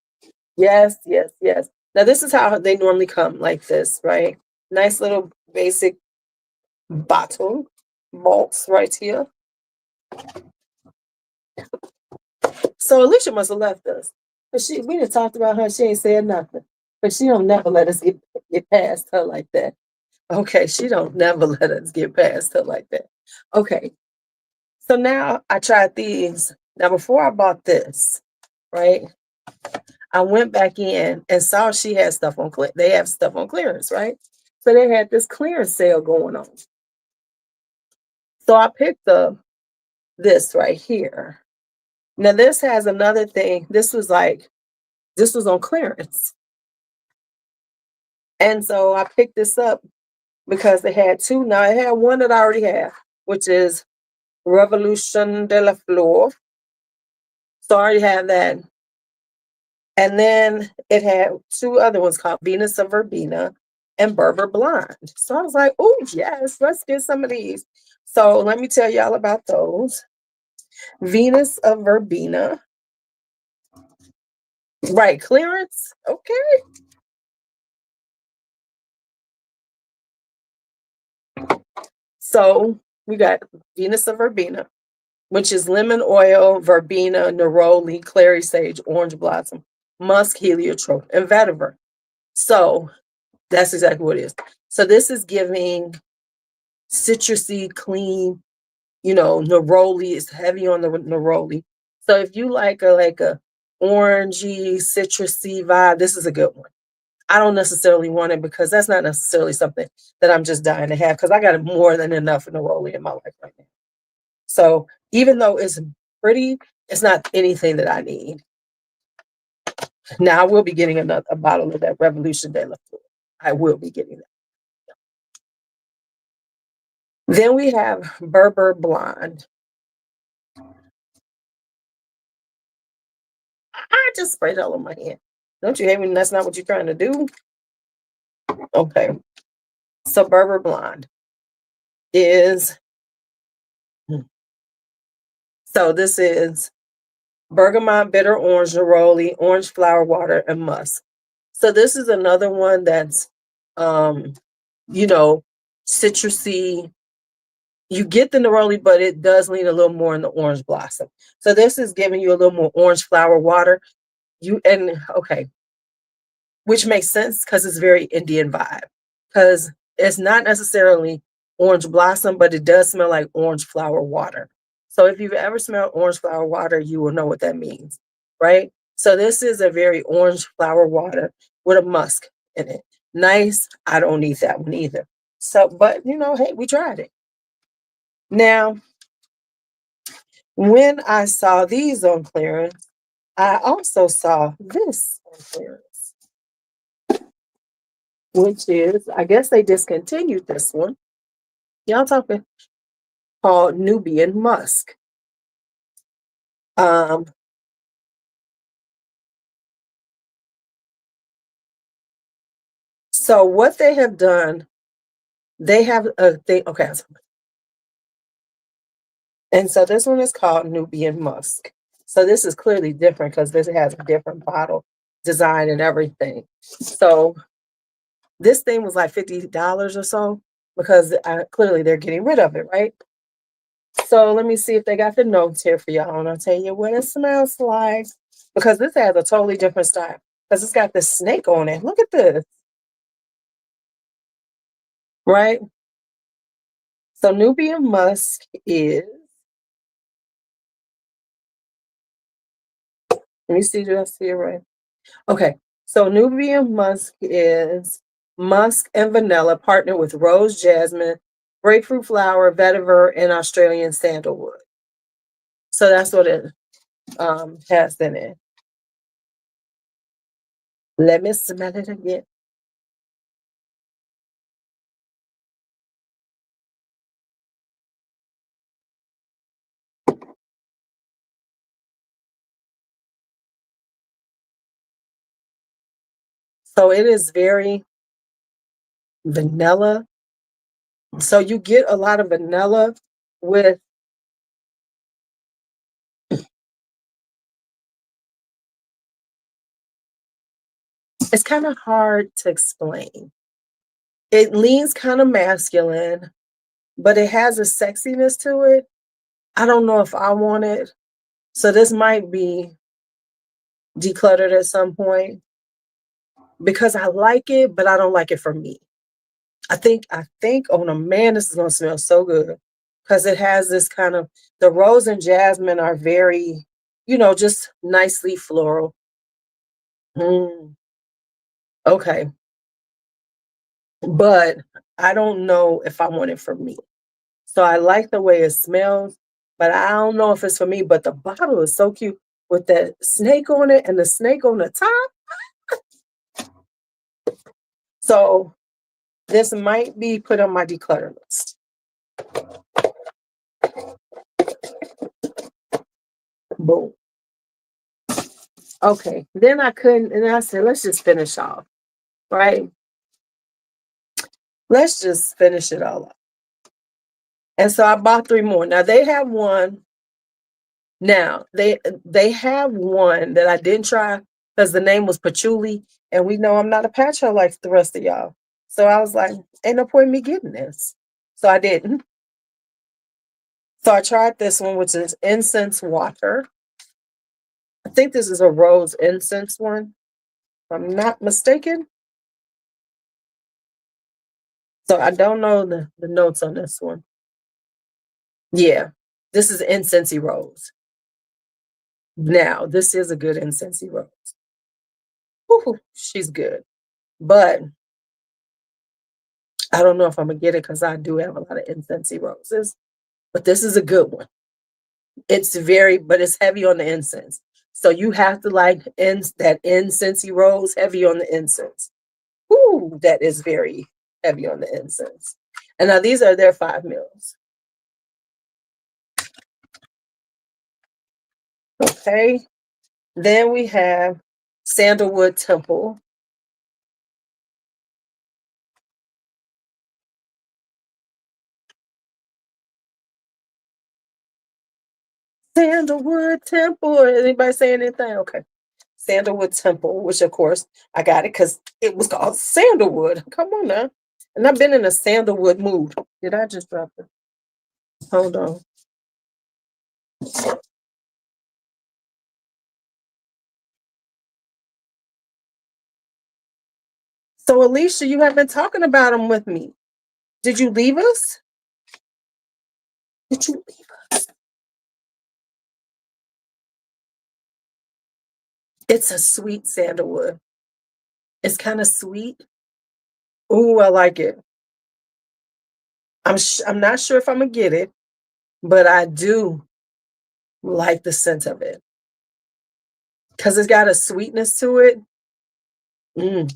Yes, yes, yes. Now, this is how they normally come, like this, right? Nice little basic bottle box right here. So Alicia must have left us. But we done talked about her. She ain't said nothing. But she don't never let us get past her like that. Okay, she don't never let us get past her like that. Okay, so now I tried these. Now before I bought this, right, I went back in and saw she had stuff on clearance. They have stuff on clearance, right? So they had this clearance sale going on. So I picked up this right here. Now this has another thing. This was on clearance. And so I picked this up because they had two. Now I had one that I already have, which is Revolution de la Fleur. So I already have that. And then it had two other ones called Venus of Verbena and Berber Blonde. So I was like, oh, yes, let's get some of these. So let me tell y'all about those. Venus of Verbena. Right, clearance. Okay. So we got Venus of Verbena, which is lemon oil, verbena, neroli, clary sage, orange blossom, musk, heliotrope, and vetiver. So that's exactly what it is. So this is giving citrusy, clean, neroli is heavy on the neroli. So if you like a orangey, citrusy vibe, this is a good one. I don't necessarily want it because that's not necessarily something that I'm just dying to have because I got more than enough neroli in my life right now. So even though it's pretty, it's not anything that I need. Now I will be getting a bottle of that Revolution de la Fleur. I will be getting that. Then we have Berber Blonde. I just sprayed all on my hand. Don't you hate me? That's not what you're trying to do. Okay. So Berber Blonde is So this is bergamot, bitter orange, neroli, orange flower water, and musk. So this is another one that's, you know, citrusy. You get the neroli, but it does lean a little more in the orange blossom. So this is giving you a little more orange flower water. Okay, which makes sense because it's very Indian vibe. Because it's not necessarily orange blossom, but it does smell like orange flower water. So if you've ever smelled orange flower water, you will know what that means, right? So this is a very orange flower water with a musk in it. Nice. I don't need that one either. So, but hey, we tried it. Now, when I saw these on clearance, I also saw this on clearance, which is, I guess they discontinued this one. Y'all talking? Called Nubian Musk. Um, so what they have done, they have a thing. Okay, and so this one is called Nubian Musk. So this is clearly different because this has a different bottle design and everything. So this thing was like $50 or so because clearly they're getting rid of it, right? So let me see if they got the notes here for y'all, and I'll tell you what it smells like, because this has a totally different style because it's got this snake on it. Look at this, right? So Nubian Musk is, let me see, did I see it right? Okay, so Nubian Musk is musk and vanilla partnered with rose jasmine, grapefruit flower, vetiver, and Australian sandalwood. So that's what it has in it. Let me smell it again. So it is very vanilla. So you get a lot of vanilla with, it's kind of hard to explain. It leans kind of masculine, but it has a sexiness to it. I don't know if I want it. So this might be decluttered at some point because I like it, but I don't like it for me. I think on a man, this is gonna smell so good because it has this kind of, the rose and jasmine are very, just nicely floral. Mm, okay. But I don't know if I want it for me. So I like the way it smells, but I don't know if it's for me. But the bottle is so cute with that snake on it and the snake on the top. So this might be put on my declutter list. Boom. Okay. Then I couldn't, and I said, let's just finish off, right? Let's just finish it all up. And so I bought 3 more. Now they have one. Now they have one that I didn't try because the name was patchouli, and we know I'm not a patcho like the rest of y'all. So I was like, ain't no point in me getting this. So I didn't. So I tried this one, which is incense water. I think this is a rose incense one, if I'm not mistaken. So I don't know the notes on this one. Yeah, this is incensey rose. Now, this is a good incensey rose. Woo, she's good. But I don't know if I'm gonna get it because I do have a lot of incensey roses. But this is a good one. But it's heavy on the incense. So you have to like that incensey rose, heavy on the incense. Ooh, that is very heavy on the incense. And now these are their 5 mils. Okay. Then we have Sandalwood Temple. Sandalwood Temple. Anybody saying anything? Okay. Sandalwood Temple, which of course I got it because it was called Sandalwood. Come on now. And I've been in a sandalwood mood. Did I just drop it? Hold on. So Alicia, you have been talking about them with me. Did you leave us? Did you leave us? It's a sweet sandalwood. It's kind of sweet. Ooh, I like it. I'm not sure if I'm gonna get it, but I do like the scent of it because it's got a sweetness to it. Mm.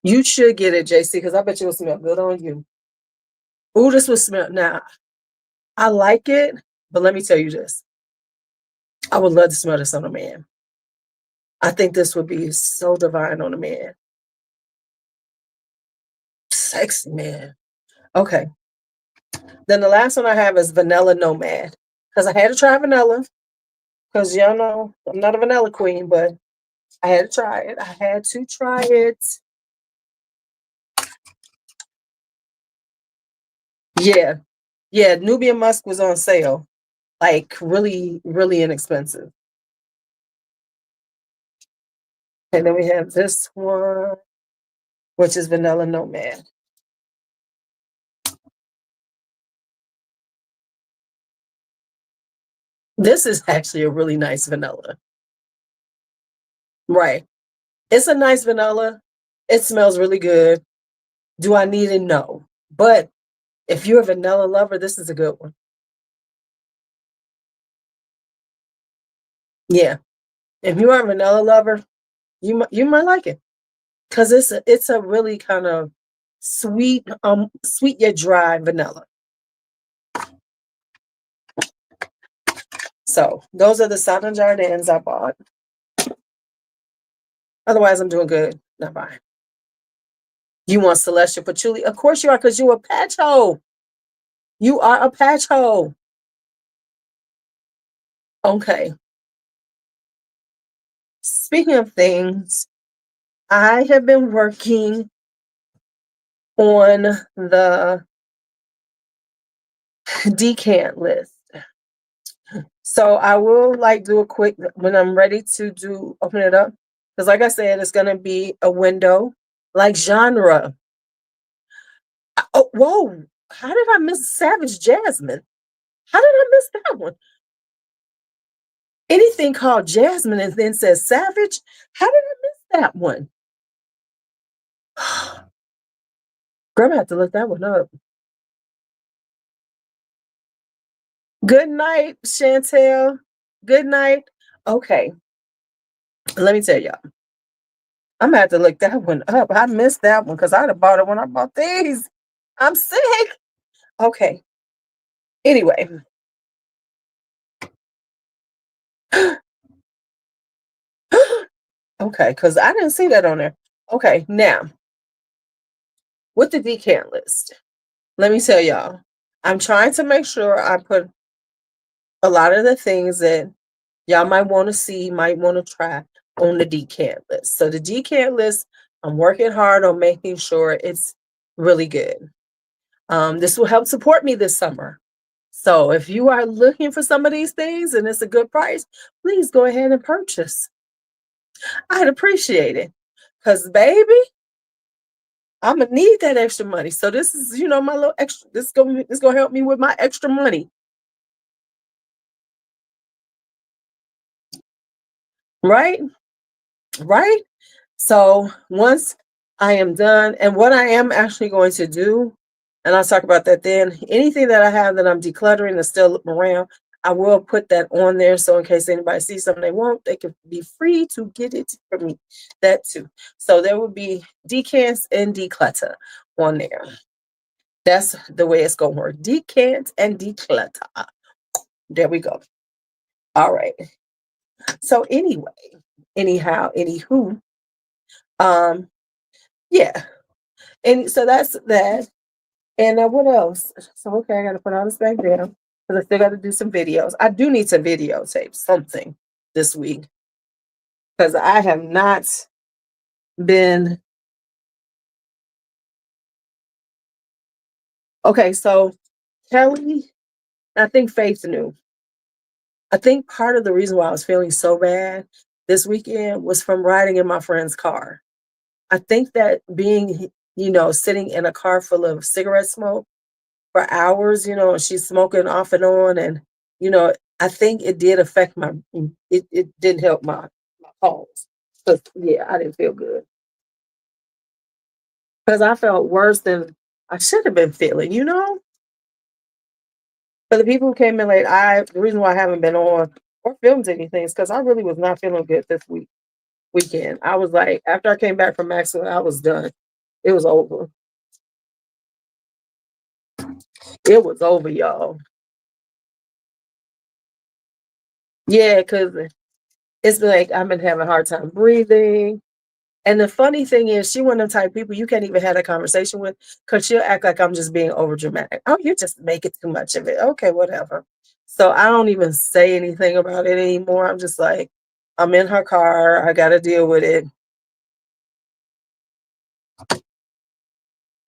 You should get it, JC, because I bet you will smell good on you. Ooh, this will smell. Now, I like it, but let me tell you this. I would love to smell this on a man. I think this would be so divine on a man. Sexy man. Okay. Then the last one I have is Vanilla Nomad. Because I had to try vanilla. Because y'all know I'm not a vanilla queen, but I had to try it. I had to try it. Yeah. Yeah, Nubian Musk was on sale. Like really, really inexpensive. And then we have this one, which is Vanilla Nomad. This is actually a really nice vanilla. Right. It's a nice vanilla. It smells really good. Do I need it? No. But if you're a vanilla lover, this is a good one. Yeah. If you are a vanilla lover, you might like it. Because it's a really kind of sweet yet dry vanilla. So those are the Satin Jardins I bought. Otherwise, I'm doing good. Not buying. You want celestial patchouli? Of course you are, because you're a patch hole. You are a patch hole. Okay. Speaking of things, I have been working on the decant list. So I will do a quick when I'm ready to open it up. Because like I said, it's gonna be a window, like genre. Oh, whoa. How did I miss Savage Jasmine? How did I miss that one? Anything called Jasmine and then says Savage? How did I miss that one? Girl, I have to look that one up. Good night, Chantel. Good night. Okay, let me tell y'all. I'm gonna have to look that one up. I missed that one because I'd have bought it when I bought these. I'm sick. Okay. Anyway. Okay, because I didn't see that on there. Okay, now with the decant list, let me tell y'all, I'm trying to make sure I put a lot of the things that y'all might want to see, might want to try on the decant list. So the decant list, I'm working hard on making sure it's really good. This will help support me this summer. So if you are looking for some of these things and it's a good price, please go ahead and purchase. I'd appreciate it. Because baby, I'm gonna need that extra money. So this is, my little extra. This gonna help me with my extra money. Right? Right? So once I am done, and what I am actually going to do, and I'll talk about that then, anything that I have that I'm decluttering and still looking around, I will put that on there. So in case anybody sees something they want, they can be free to get it from me. That too. So there will be decants and declutter on there. That's the way it's going to work. Decant and declutter. There we go. All right. So anywho, yeah. And so that's that. And what else? So okay, I gotta put all this back down. because I still got to do some videos. I do need to videotape something this week because I have not been. Okay, so Kelly, I think Faith knew. I think part of the reason why I was feeling so bad this weekend was from riding in my friend's car. I think that being, sitting in a car full of cigarette smoke for hours, and she's smoking off and on, and I think it did affect it didn't help my pulse. 'Cause, yeah, I didn't feel good because I felt worse than I should have been feeling. For the people who came in late, the reason why I haven't been on or filmed anything is because I really was not feeling good this weekend. I was like, after I came back from Maxwell, I was done. It was over. It was over, y'all. Yeah, because it's like I've been having a hard time breathing. And the funny thing is, she one of the type of people you can't even have a conversation with because she'll act like I'm just being over dramatic. Oh, you just make it too much of it. Okay, whatever. So I don't even say anything about it anymore. I'm just like, I'm in her car. I got to deal with it.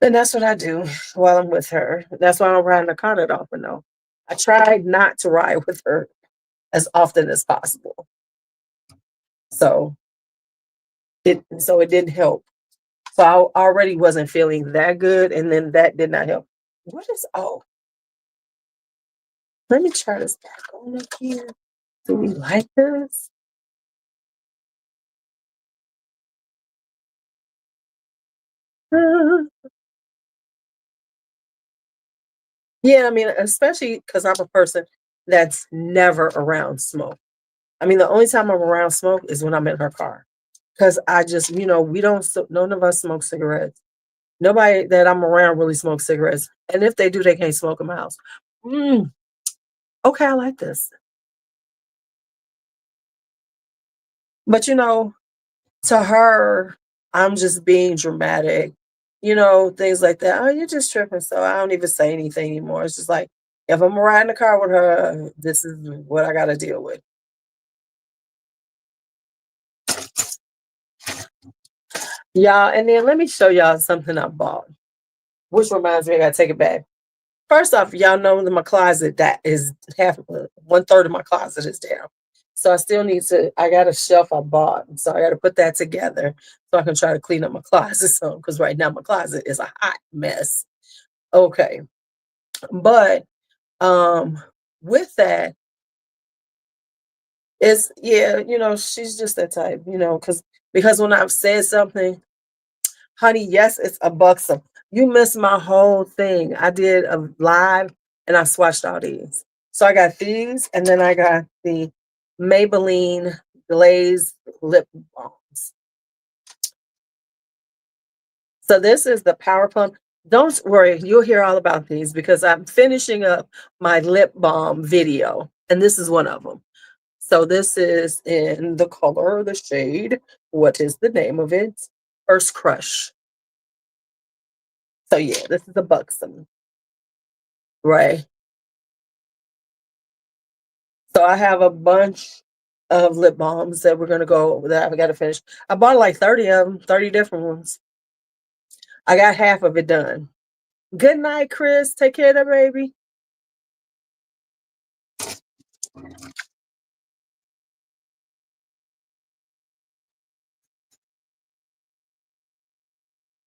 And that's what I do while I'm with her. That's why I don't ride in the car that often, though. I tried not to ride with her as often as possible. So it didn't help. So I already wasn't feeling that good, and then that did not help. What is let me try this back on up here. Do we like this? Uh, yeah, I mean, especially because I'm a person that's never around smoke. I mean, the only time I'm around smoke is when I'm in her car. Because I just, we don't, none of us smoke cigarettes. Nobody that I'm around really smokes cigarettes. And if they do, they can't smoke in my house. Mm, okay, I like this. But, to her, I'm just being dramatic, things like that. Oh, you're just tripping. So I don't even say anything anymore. It's just like, if I'm riding the car with her, this is what I got to deal with. Y'all, and then let me show y'all something I bought, which reminds me, I got to take it back. First off, y'all know that my closet that is half, 1/3 of my closet is down. So I still need to. I got a shelf I bought, so I got to put that together so I can try to clean up my closet some because right now my closet is a hot mess. Okay, but um, with that, it's yeah, she's just that type, because when I've said something, honey, yes, it's a buxom. You missed my whole thing. I did a live and I swatched all these. So I got these and then I got the Maybelline glazed lip balms. So this is the Power Plum. Don't worry, you'll hear all about these because I'm finishing up my lip balm video and this is one of them. So this is in the color, the shade. What is the name of it? First Crush. So yeah, this is a buxom. Right. So I have a bunch of lip balms that we're gonna go that I've got to finish. I bought like 30 of them, 30 different ones. I got half of it done. Good night, Chris. Take care of that baby.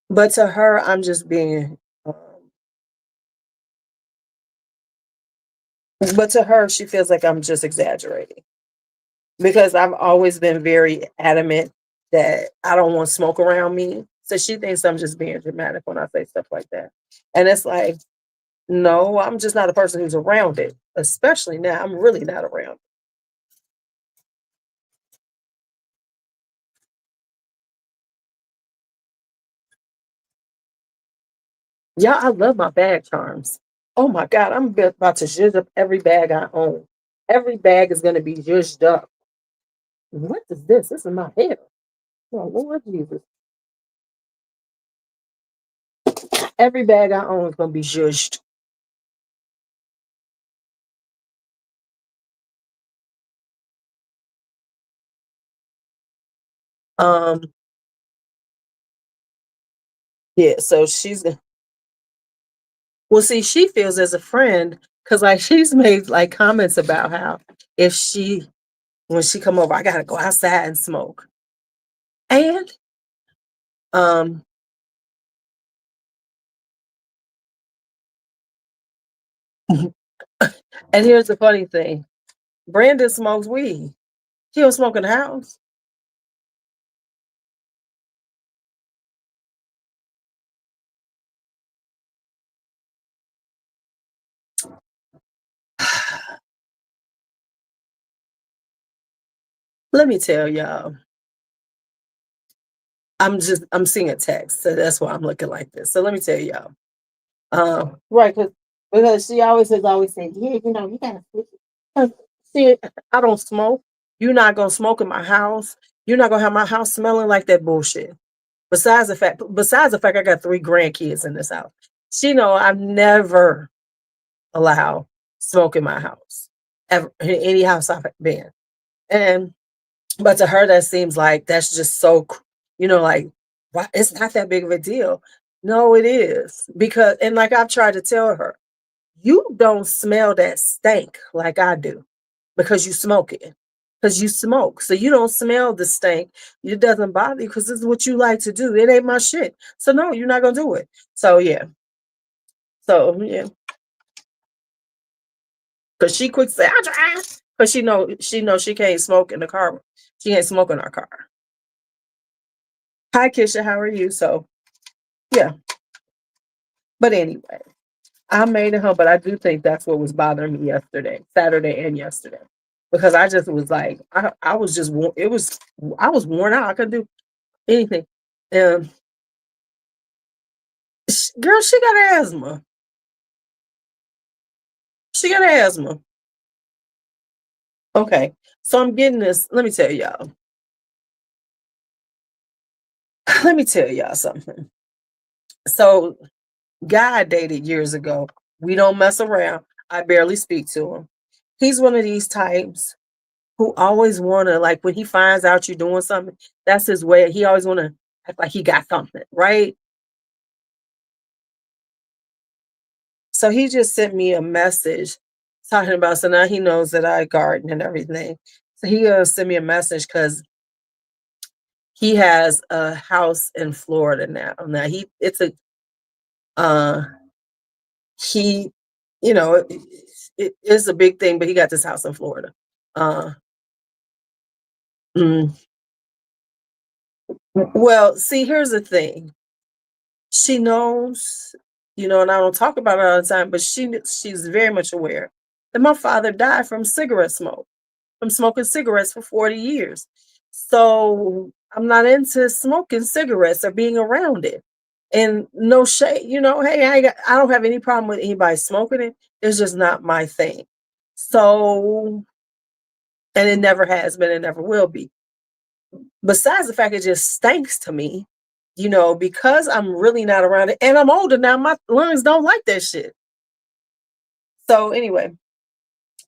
But to her, I'm just being. But to her, she feels like I'm just exaggerating because I've always been very adamant that I don't want smoke around me. So she thinks I'm just being dramatic when I say stuff like that. And it's like, no, I'm just not a person who's around it, especially now. I'm really not around it. Yeah, I love my bag charms. Oh my God, I'm about to zhuzh up every bag I own. Every bag is going to be zhuzhed up. What is this? This is my hair. Oh, Lord Jesus. Every bag I own is going to be zhuzhed. Um, yeah, so she's well, see, she feels as a friend because like she's made like comments about how if she when she come over, I gotta go outside and smoke. And um, and here's the funny thing: Brandon smokes weed. He don't smoke in the house. Let me tell y'all, I'm seeing a text, so that's why I'm looking like this. So let me tell y'all. Right, because she always saying, yeah, you know, you gotta switch it. 'Cause, see, I don't smoke. You're not gonna smoke in my house. You're not gonna have my house smelling like that bullshit. Besides the fact I got 3 grandkids in this house. She know I've never allowed smoke in my house. Ever in any house I've been. And but to her that seems like that's just so like why it's not that big of a deal. No, it is. Because and like I've tried to tell her, you don't smell that stank like I do because you smoke it. Because you smoke. So you don't smell the stank. It doesn't bother you because this is what you like to do. It ain't my shit. So no, you're not gonna do it. So yeah. So yeah. Cause she quick say, I try. Cause she knows she can't smoke in the car. She can't smoke in our car. Hi Kisha, how are you? So yeah. But anyway, I made it home, but I do think that's what was bothering me yesterday, Saturday and yesterday. Because I just was like, I was just I was worn out. I couldn't do anything. And girl, she got asthma. She got asthma. Okay. So I'm getting this. Let me tell y'all. Let me tell y'all something. So guy I dated years ago. We don't mess around. I barely speak to him. He's one of these types who always wanna like when he finds out you're doing something, that's his way. He always wanna act like he got something, right? So he just sent me a message talking about so now he knows that I garden and everything. So he sent me a message because he has a house in Florida now. Now uh he it is a big thing, but he got this house in Florida. Uh mm, well, see, here's the thing. She knows, and I don't talk about it all the time, but she's very much aware that my father died from cigarette smoke, from smoking cigarettes for 40 years. So I'm not into smoking cigarettes or being around it. And no shade, hey, I don't have any problem with anybody smoking it. It's just not my thing. So, and it never has been, it never will be. Besides the fact it just stinks to me, because I'm really not around it and I'm older now, my lungs don't like that shit. So anyway,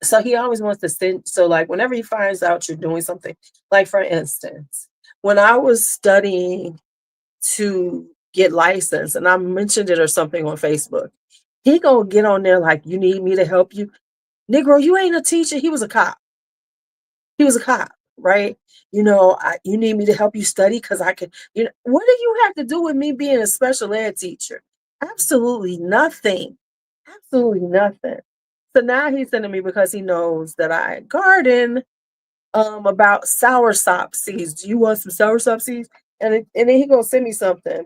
so he always wants to send, so like whenever he finds out you're doing something, like for instance, when I was studying to get licensed and I mentioned it or something on Facebook, he gonna get on there like, you need me to help you. Negro, you ain't a teacher. He was a cop. He was a cop, right? You need me to help you study because I can, what do you have to do with me being a special ed teacher? Absolutely nothing. Absolutely nothing. So now he's sending me because he knows that I garden about soursop seeds. Do you want some soursop seeds? And then he gonna send me something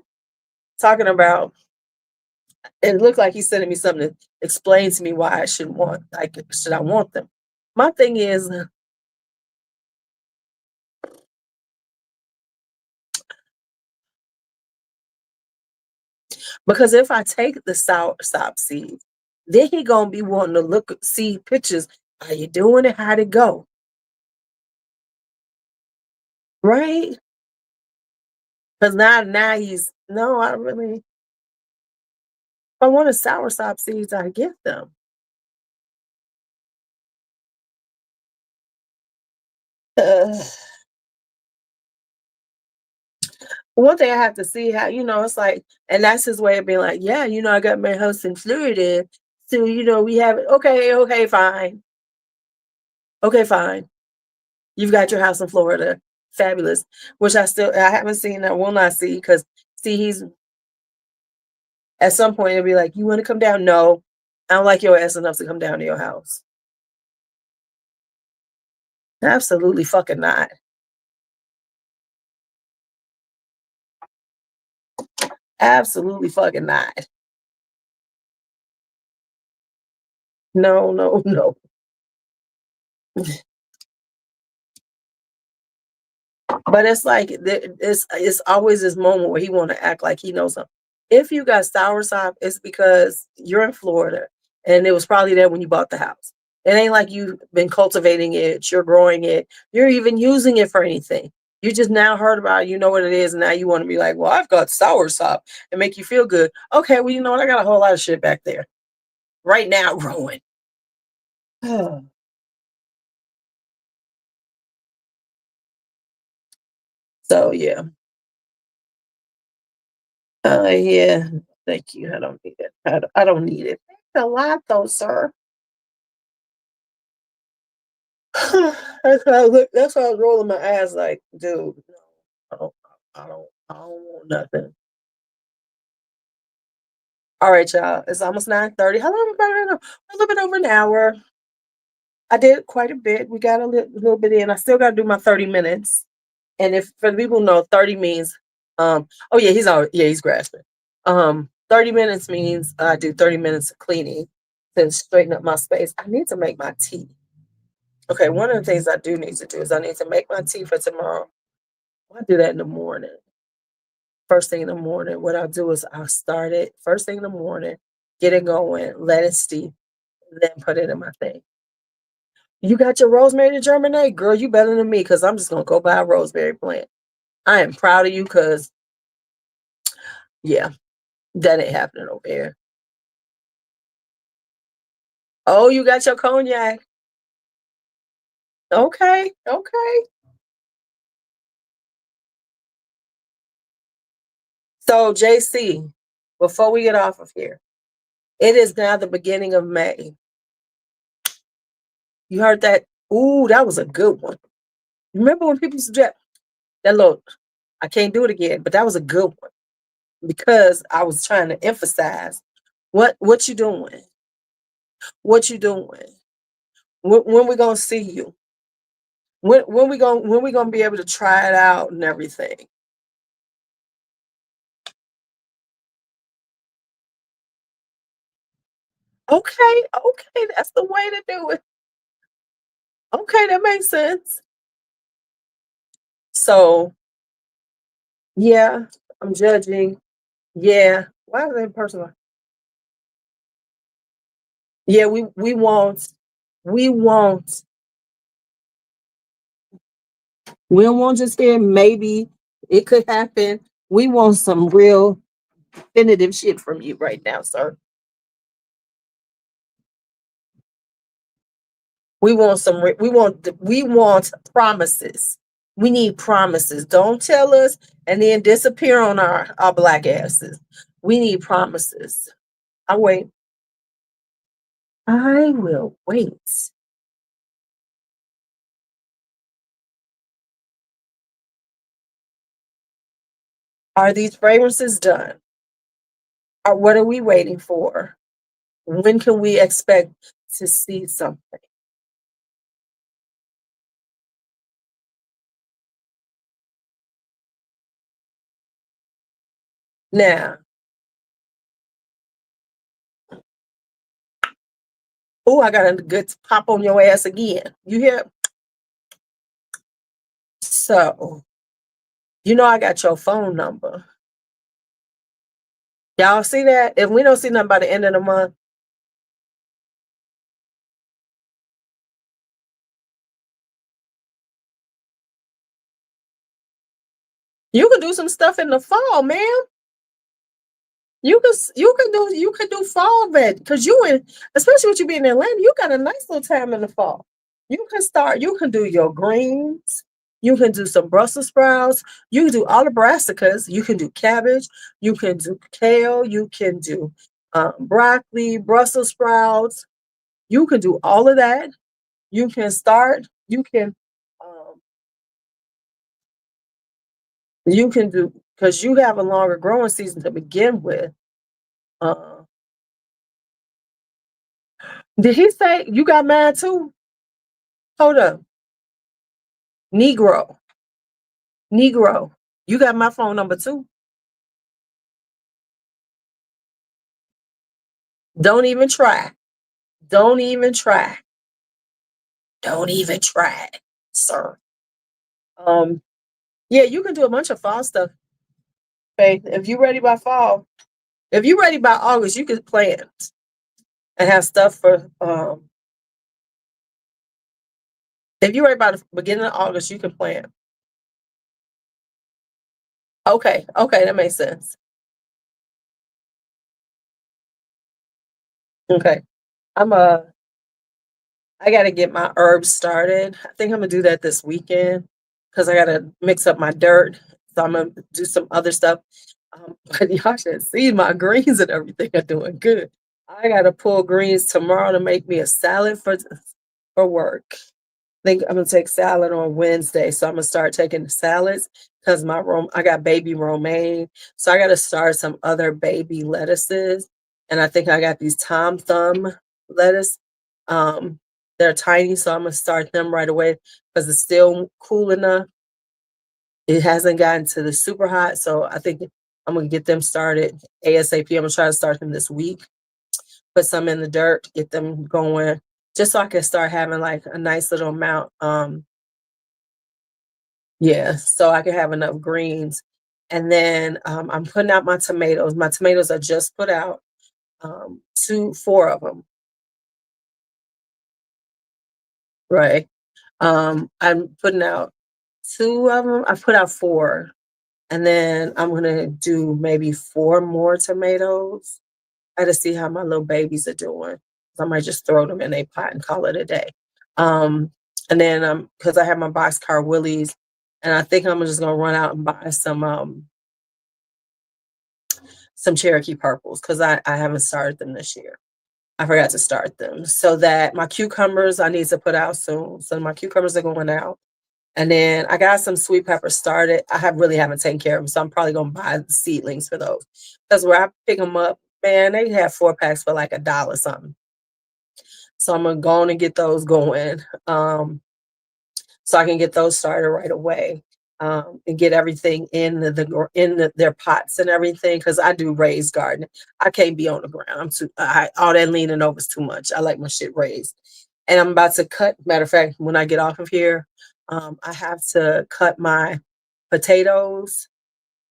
talking about it looked like he's sending me something to explain to me why I should I want them. My thing is because if I take the sour sop seeds, then he gonna be wanting to see pictures. Are you doing it? How'd it go? Right? Because now he's no, I really if I want a sour sop seeds, I get them. Uh, One thing I have to see how, it's like, and that's his way of being like, yeah, I got my house in Florida. So, we have it. Okay, fine. Okay, fine. You've got your house in Florida. Fabulous. Which I haven't seen, I will not see, because see, he's at some point it'll be like, you want to come down? No. I don't like your ass enough to come down to your house. Absolutely fucking not. Absolutely fucking not. No, no, no. But it's like it's always this moment where he want to act like he knows something. If you got soursop, it's because you're in Florida and it was probably there when you bought the house. It ain't like you've been cultivating it, you're growing it, you're even using it for anything. You just now heard about it, you know what it is, and now you want to be like, well, I've got soursop and make you feel good. Okay, well, you know what? I got a whole lot of shit back there right now growing. So yeah. Yeah. Thank you. I don't need it. I don't need it. Thanks a lot, though, sir. That's why I was rolling my eyes like, dude, no, I don't, I don't want nothing. All right, y'all. It's almost 9:30. How long have we been? A little bit over an hour. I did quite a bit. We got a little bit in. I still got to do my 30 minutes. And if for the people who know, 30 means, oh yeah, he's grasping. 30 minutes means I do 30 minutes of cleaning to straighten up my space. I need to make my tea. Okay, one of the things I do need to do is I need to make my tea for tomorrow. I do that in the morning. First thing in the morning, what I'll do is I'll start it first thing in the morning, get it going, let it steep, then put it in my thing. You got your rosemary to germinate? Girl, you better than me because I'm just going to go buy a rosemary plant. I am proud of you because, yeah, that ain't happening over here. Oh, you got your cognac. Okay, okay. So, JC, before we get off of here, it is now the beginning of May. You heard that? Ooh, that was a good one. Remember when people suggest that? Look, I can't do it again, but that was a good one because I was trying to emphasize what you doing, what you doing. When we gonna see you? When we gonna be able to try it out and everything? Okay, okay, that's the way to do it. Okay, that makes sense. So yeah, I'm judging. Yeah, why is that personal? Yeah, we won't, we don't want just hear maybe it could happen. We want some real definitive shit from you right now, sir. We want promises. We need promises. Don't tell us and then disappear on our black asses. We need promises. I wait. I will wait. Are these fragrances done? Or what are we waiting for? When can we expect to see something? Now, oh, I got a good pop on your ass again. You hear? So, I got your phone number. Y'all see that? If we don't see nothing by the end of the month, you can do some stuff in the fall, man. You can do fall vet because especially with you being in Atlanta, you got a nice little time in the fall. You can do your greens. You can do some Brussels sprouts. You can do all the brassicas. You can do cabbage. You can do kale. You can do broccoli, Brussels sprouts. You can do all of that. You can start. Um, you can do because you have a longer growing season to begin with. Uh, did he say you got mad too? Hold up, Negro, Negro. You got my phone number too. Don't even try. Don't even try. Don't even try, sir. Um, yeah, you can do a bunch of fall stuff, Faith. If you ready by fall, if you ready by August, you can plant and have stuff for if you ready by the beginning of August, you can plant. Okay, okay, that makes sense. Okay. I'm I gotta get my herbs started. I think I'm gonna do that this weekend because I gotta mix up my dirt. So I'm gonna do some other stuff. But y'all should see my greens and everything are doing good. I gotta pull greens tomorrow to make me a salad for work. I think I'm gonna take salad on Wednesday, so I'm gonna start taking the salads because I got baby romaine, so I gotta start some other baby lettuces, and I think I got these Tom Thumb lettuce. Um, they're tiny, so I'm gonna start them right away because it's still cool enough. It hasn't gotten to the super hot, so I think I'm gonna get them started ASAP. I'm gonna try to start them this week. Put some in the dirt, get them going, just so I can start having like a nice little amount. Yeah, so I can have enough greens. And then I'm putting out my tomatoes. My tomatoes are just put out, four of them, right? I'm putting out two of them. I put out four, and then I'm gonna do maybe four more tomatoes. I gotta see how my little babies are doing. I might just throw them in a pot and call it a day. Um, and then because I have my boxcar willies, and I think I'm just gonna run out and buy some Cherokee purples because I haven't started them this year. I forgot to start them. So that my cucumbers I need to put out soon. So my cucumbers are going out. And then I got some sweet peppers started. I really haven't taken care of them. So I'm probably gonna buy the seedlings for those. Because where I pick them up, man, they have 4 packs for like $1 something. So I'm gonna go on and get those going. So I can get those started right away. And get everything in their pots and everything because I do raised gardening. I can't be on the ground. All that leaning over is too much. I like my shit raised. And I'm about to cut. Matter of fact, when I get off of here, I have to cut my potatoes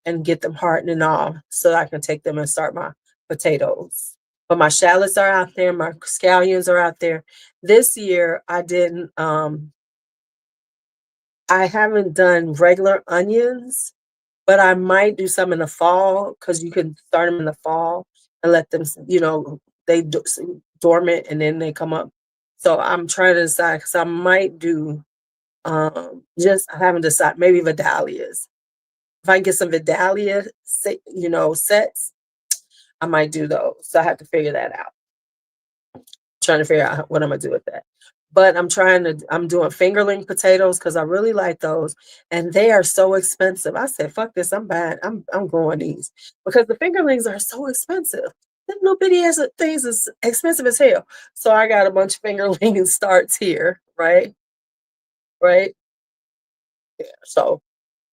and get them hardening off so I can take them and start my potatoes. But my shallots are out there. My scallions are out there. This year I didn't. I haven't done regular onions, but I might do some in the fall because you can start them in the fall and let them, dormant and then they come up. So I'm trying to decide because I might do I haven't decided, maybe Vidalias. If I can get some sets, I might do those. So I have to figure that out. Trying to figure out what I'm gonna do with that. But I'm doing fingerling potatoes because I really like those, and they are so expensive. I said, "Fuck this! I'm growing these because the fingerlings are so expensive. Them little bitty ass things is expensive as hell." So I got a bunch of fingerling starts here, right? Right? Yeah. So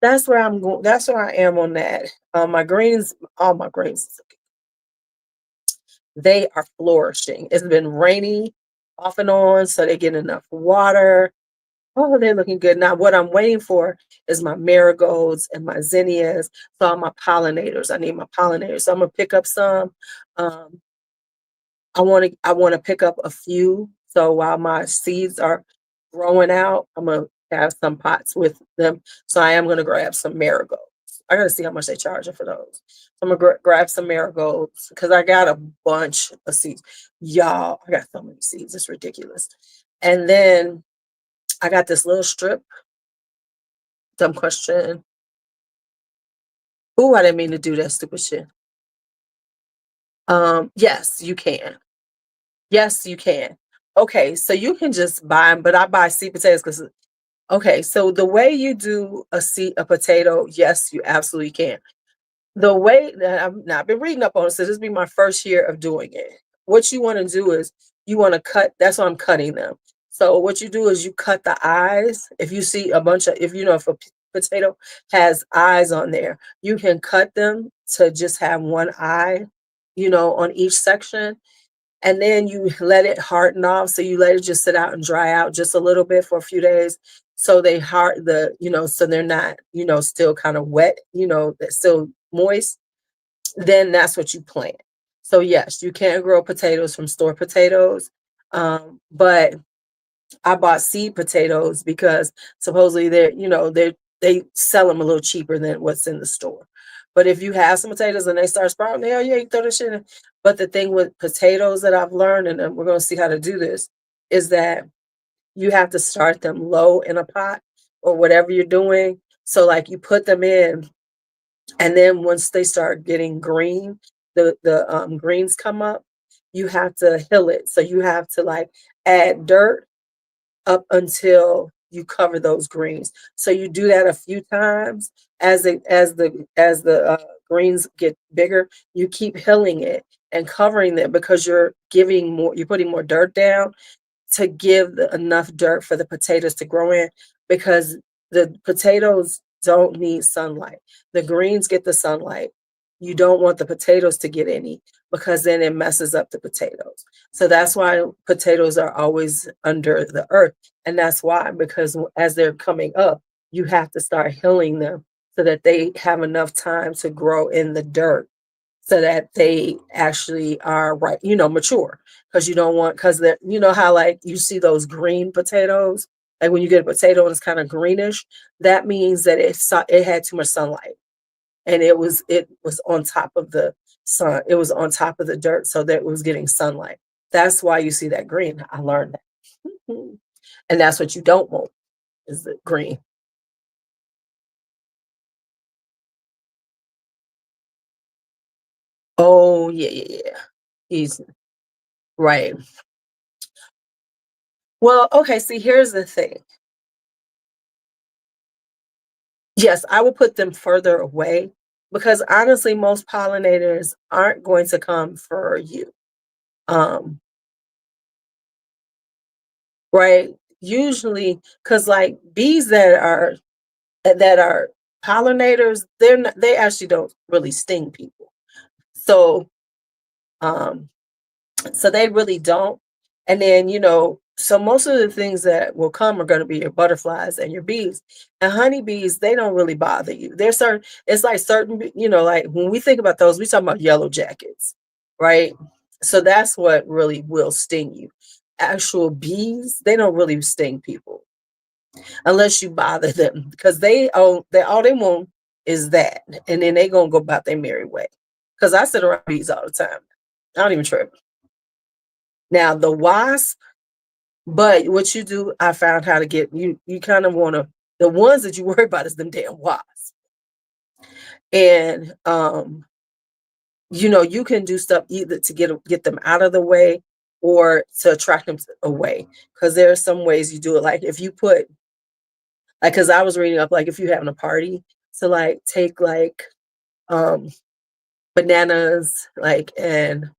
that's where I'm going. That's where I am on that. My greens, all my greens, they are flourishing. It's been rainy off and on, so they get enough water. Oh, they're looking good. Now, what I'm waiting for is my marigolds and my zinnias. So all my pollinators. I need my pollinators. So I'm gonna pick up some. Um, I want to pick up a few. So while my seeds are growing out, I'm gonna have some pots with them. So I am gonna grab some marigolds. I gotta see how much they charging for those. So I'm gonna grab some marigolds because I got a bunch of seeds. Y'all, I got so many seeds. It's ridiculous. And then I got this little strip Dumb question. Ooh, I didn't mean to do that stupid shit. Yes, you can. Yes, you can. Okay, so you can just buy 'em, but I buy seed potatoes because. Okay, so the way you do a potato, yes, you absolutely can. The way that I've been reading up on it, so this will be my first year of doing it. What you wanna do is you wanna cut, that's why I'm cutting them. So what you do is you cut the eyes. If you see a bunch of, if you know if a potato has eyes on there, you can cut them to just have one eye, on each section, and then you let it harden off. So you let it just sit out and dry out just a little bit for a few days. So they hard so they're not, still kind of wet, that's still moist. Then that's what you plant. So yes, you can grow potatoes from store potatoes. But I bought seed potatoes because supposedly they sell them a little cheaper than what's in the store. But if you have some potatoes and they start sprouting, hell yeah, you throw this shit in. But the thing with potatoes that I've learned, and then we're gonna see how to do this, is that you have to start them low in a pot or whatever you're doing. So like you put them in, and then once they start getting green, the greens come up, you have to hill it. So you have to like add dirt up until you cover those greens. So you do that a few times as the greens get bigger. You keep hilling it and covering them because you're putting more dirt down to give enough dirt for the potatoes to grow in, because the potatoes don't need sunlight. The greens get the sunlight. You don't want the potatoes to get any because then it messes up the potatoes. So that's why potatoes are always under the earth. And that's why, because as they're coming up, you have to start hilling them so that they have enough time to grow in the dirt so that they actually are right, mature. Because you don't want, because they're, how like you see those green potatoes, like when you get a potato and it's kind of greenish, that means that it had too much sunlight, and it was on top of the sun. It was on top of the dirt, so that it was getting sunlight. That's why you see that green. I learned that. Mhm. And that's what you don't want, is the green. Oh yeah, yeah, yeah. He's right. Well, okay, see, here's the thing. Yes, I will put them further away because honestly, most pollinators aren't going to come for you. Um, right? Usually, because like bees that are pollinators, they actually don't really sting people. So um so they really don't. And then, so most of the things that will come are going to be your butterflies and your bees. And honeybees, they don't really bother you. There's certain, it's like certain, like when we think about those, we talk about yellow jackets, right? So that's what really will sting you. Actual bees, they don't really sting people unless you bother them, because they all they want is that, and then they gonna go about their merry way. Because I sit around bees all the time. I don't even trip. Now the wasp, but what you do, I found how to get you. You kind of want to, the ones that you worry about is them damn wasps, and you can do stuff either to get them out of the way or to attract them away. Because there are some ways you do it. Like if you put, like, because I was reading up, like if you're having a party, to like take like um bananas, like and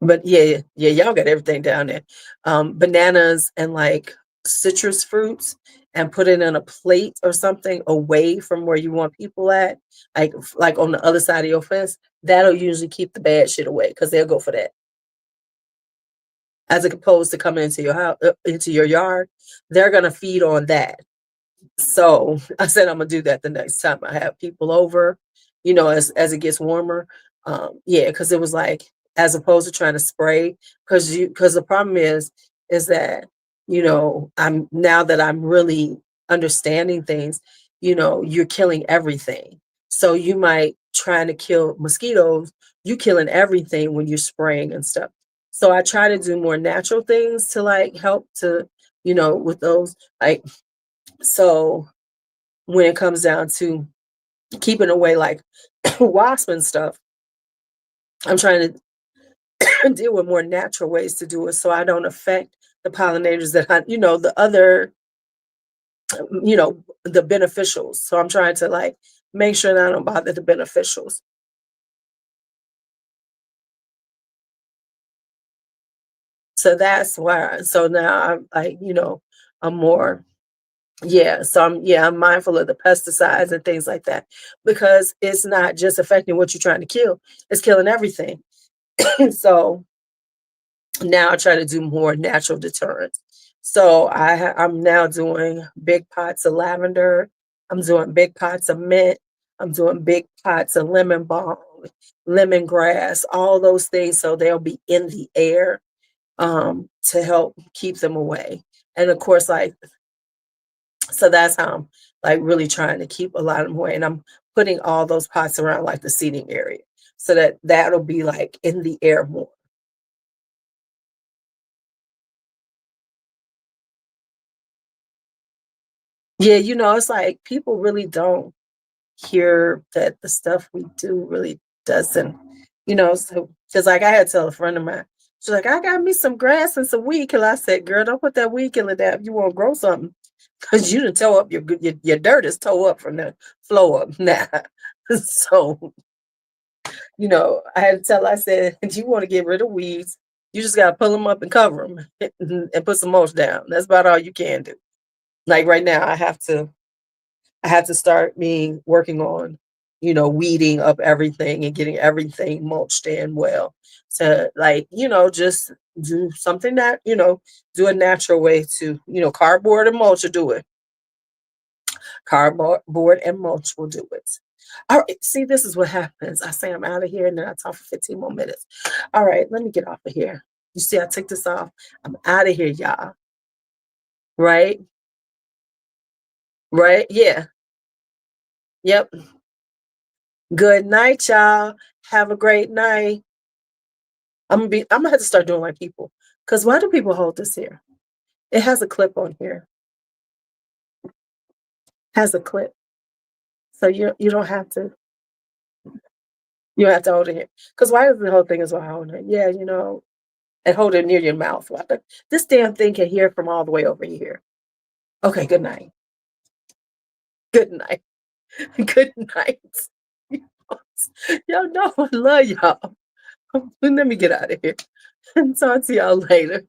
but yeah, yeah, y'all got everything down there. Bananas and like citrus fruits, and put it in a plate or something away from where you want people at, like on the other side of your fence. That'll usually keep the bad shit away because they'll go for that. As opposed to coming into your house, into your yard, they're gonna feed on that. So I said I'm gonna do that the next time I have people over, as it gets warmer. Yeah, because it was like, as opposed to trying to spray, because the problem is that, I'm now that I'm really understanding things, you're killing everything. So you might trying to kill mosquitoes, you killing everything when you're spraying and stuff. So I try to do more natural things to like help to, with those like so when it comes down to keeping away like wasp and stuff, I'm trying to deal with more natural ways to do it so I don't affect the pollinators that the other, the beneficials. So I'm trying to like make sure that I don't bother the beneficials. So that's why. So now I'm like, I'm more, yeah. So I'm mindful of the pesticides and things like that because it's not just affecting what you're trying to kill, it's killing everything. So now I try to do more natural deterrents. So I'm now doing big pots of lavender. I'm doing big pots of mint. I'm doing big pots of lemon balm, lemongrass, all those things. So they'll be in the air to help keep them away. And of course, like, so that's how I'm like really trying to keep a lot of them away. And I'm putting all those pots around like the seating area so that that'll be like in the air more. Yeah, it's like people really don't hear that the stuff we do really doesn't, so because like I had to tell a friend of mine, she's like, I got me some grass and some weed killer. I said, girl, don't put that weed killer down if you want to grow something. Because you done toe up your dirt is toe up from the flow up now. So, I had to tell her, I said, if you want to get rid of weeds, you just gotta pull them up and cover them and put some mulch down. That's about all you can do. Like right now, I had to start me working on, weeding up everything and getting everything mulched in well to like, just do something that, do a natural way to, cardboard and mulch will do it. Cardboard and mulch will do it. All right. See, this is what happens. I say I'm out of here and then I talk for 15 more minutes. All right, let me get off of here. You see, I took this off. I'm out of here, y'all. Right? Right? Yeah. Yep. Good night, y'all. Have a great night. I'm gonna have to start doing like people. Because why do people hold this here? It has a clip on here. Has a clip. So you don't have to hold it here. Because why is the whole thing is why holding it? Yeah, and hold it near your mouth. This damn thing can hear from all the way over here. Okay, good night. Good night. Good night. Y'all know I love y'all. Let me get out of here and talk to y'all later.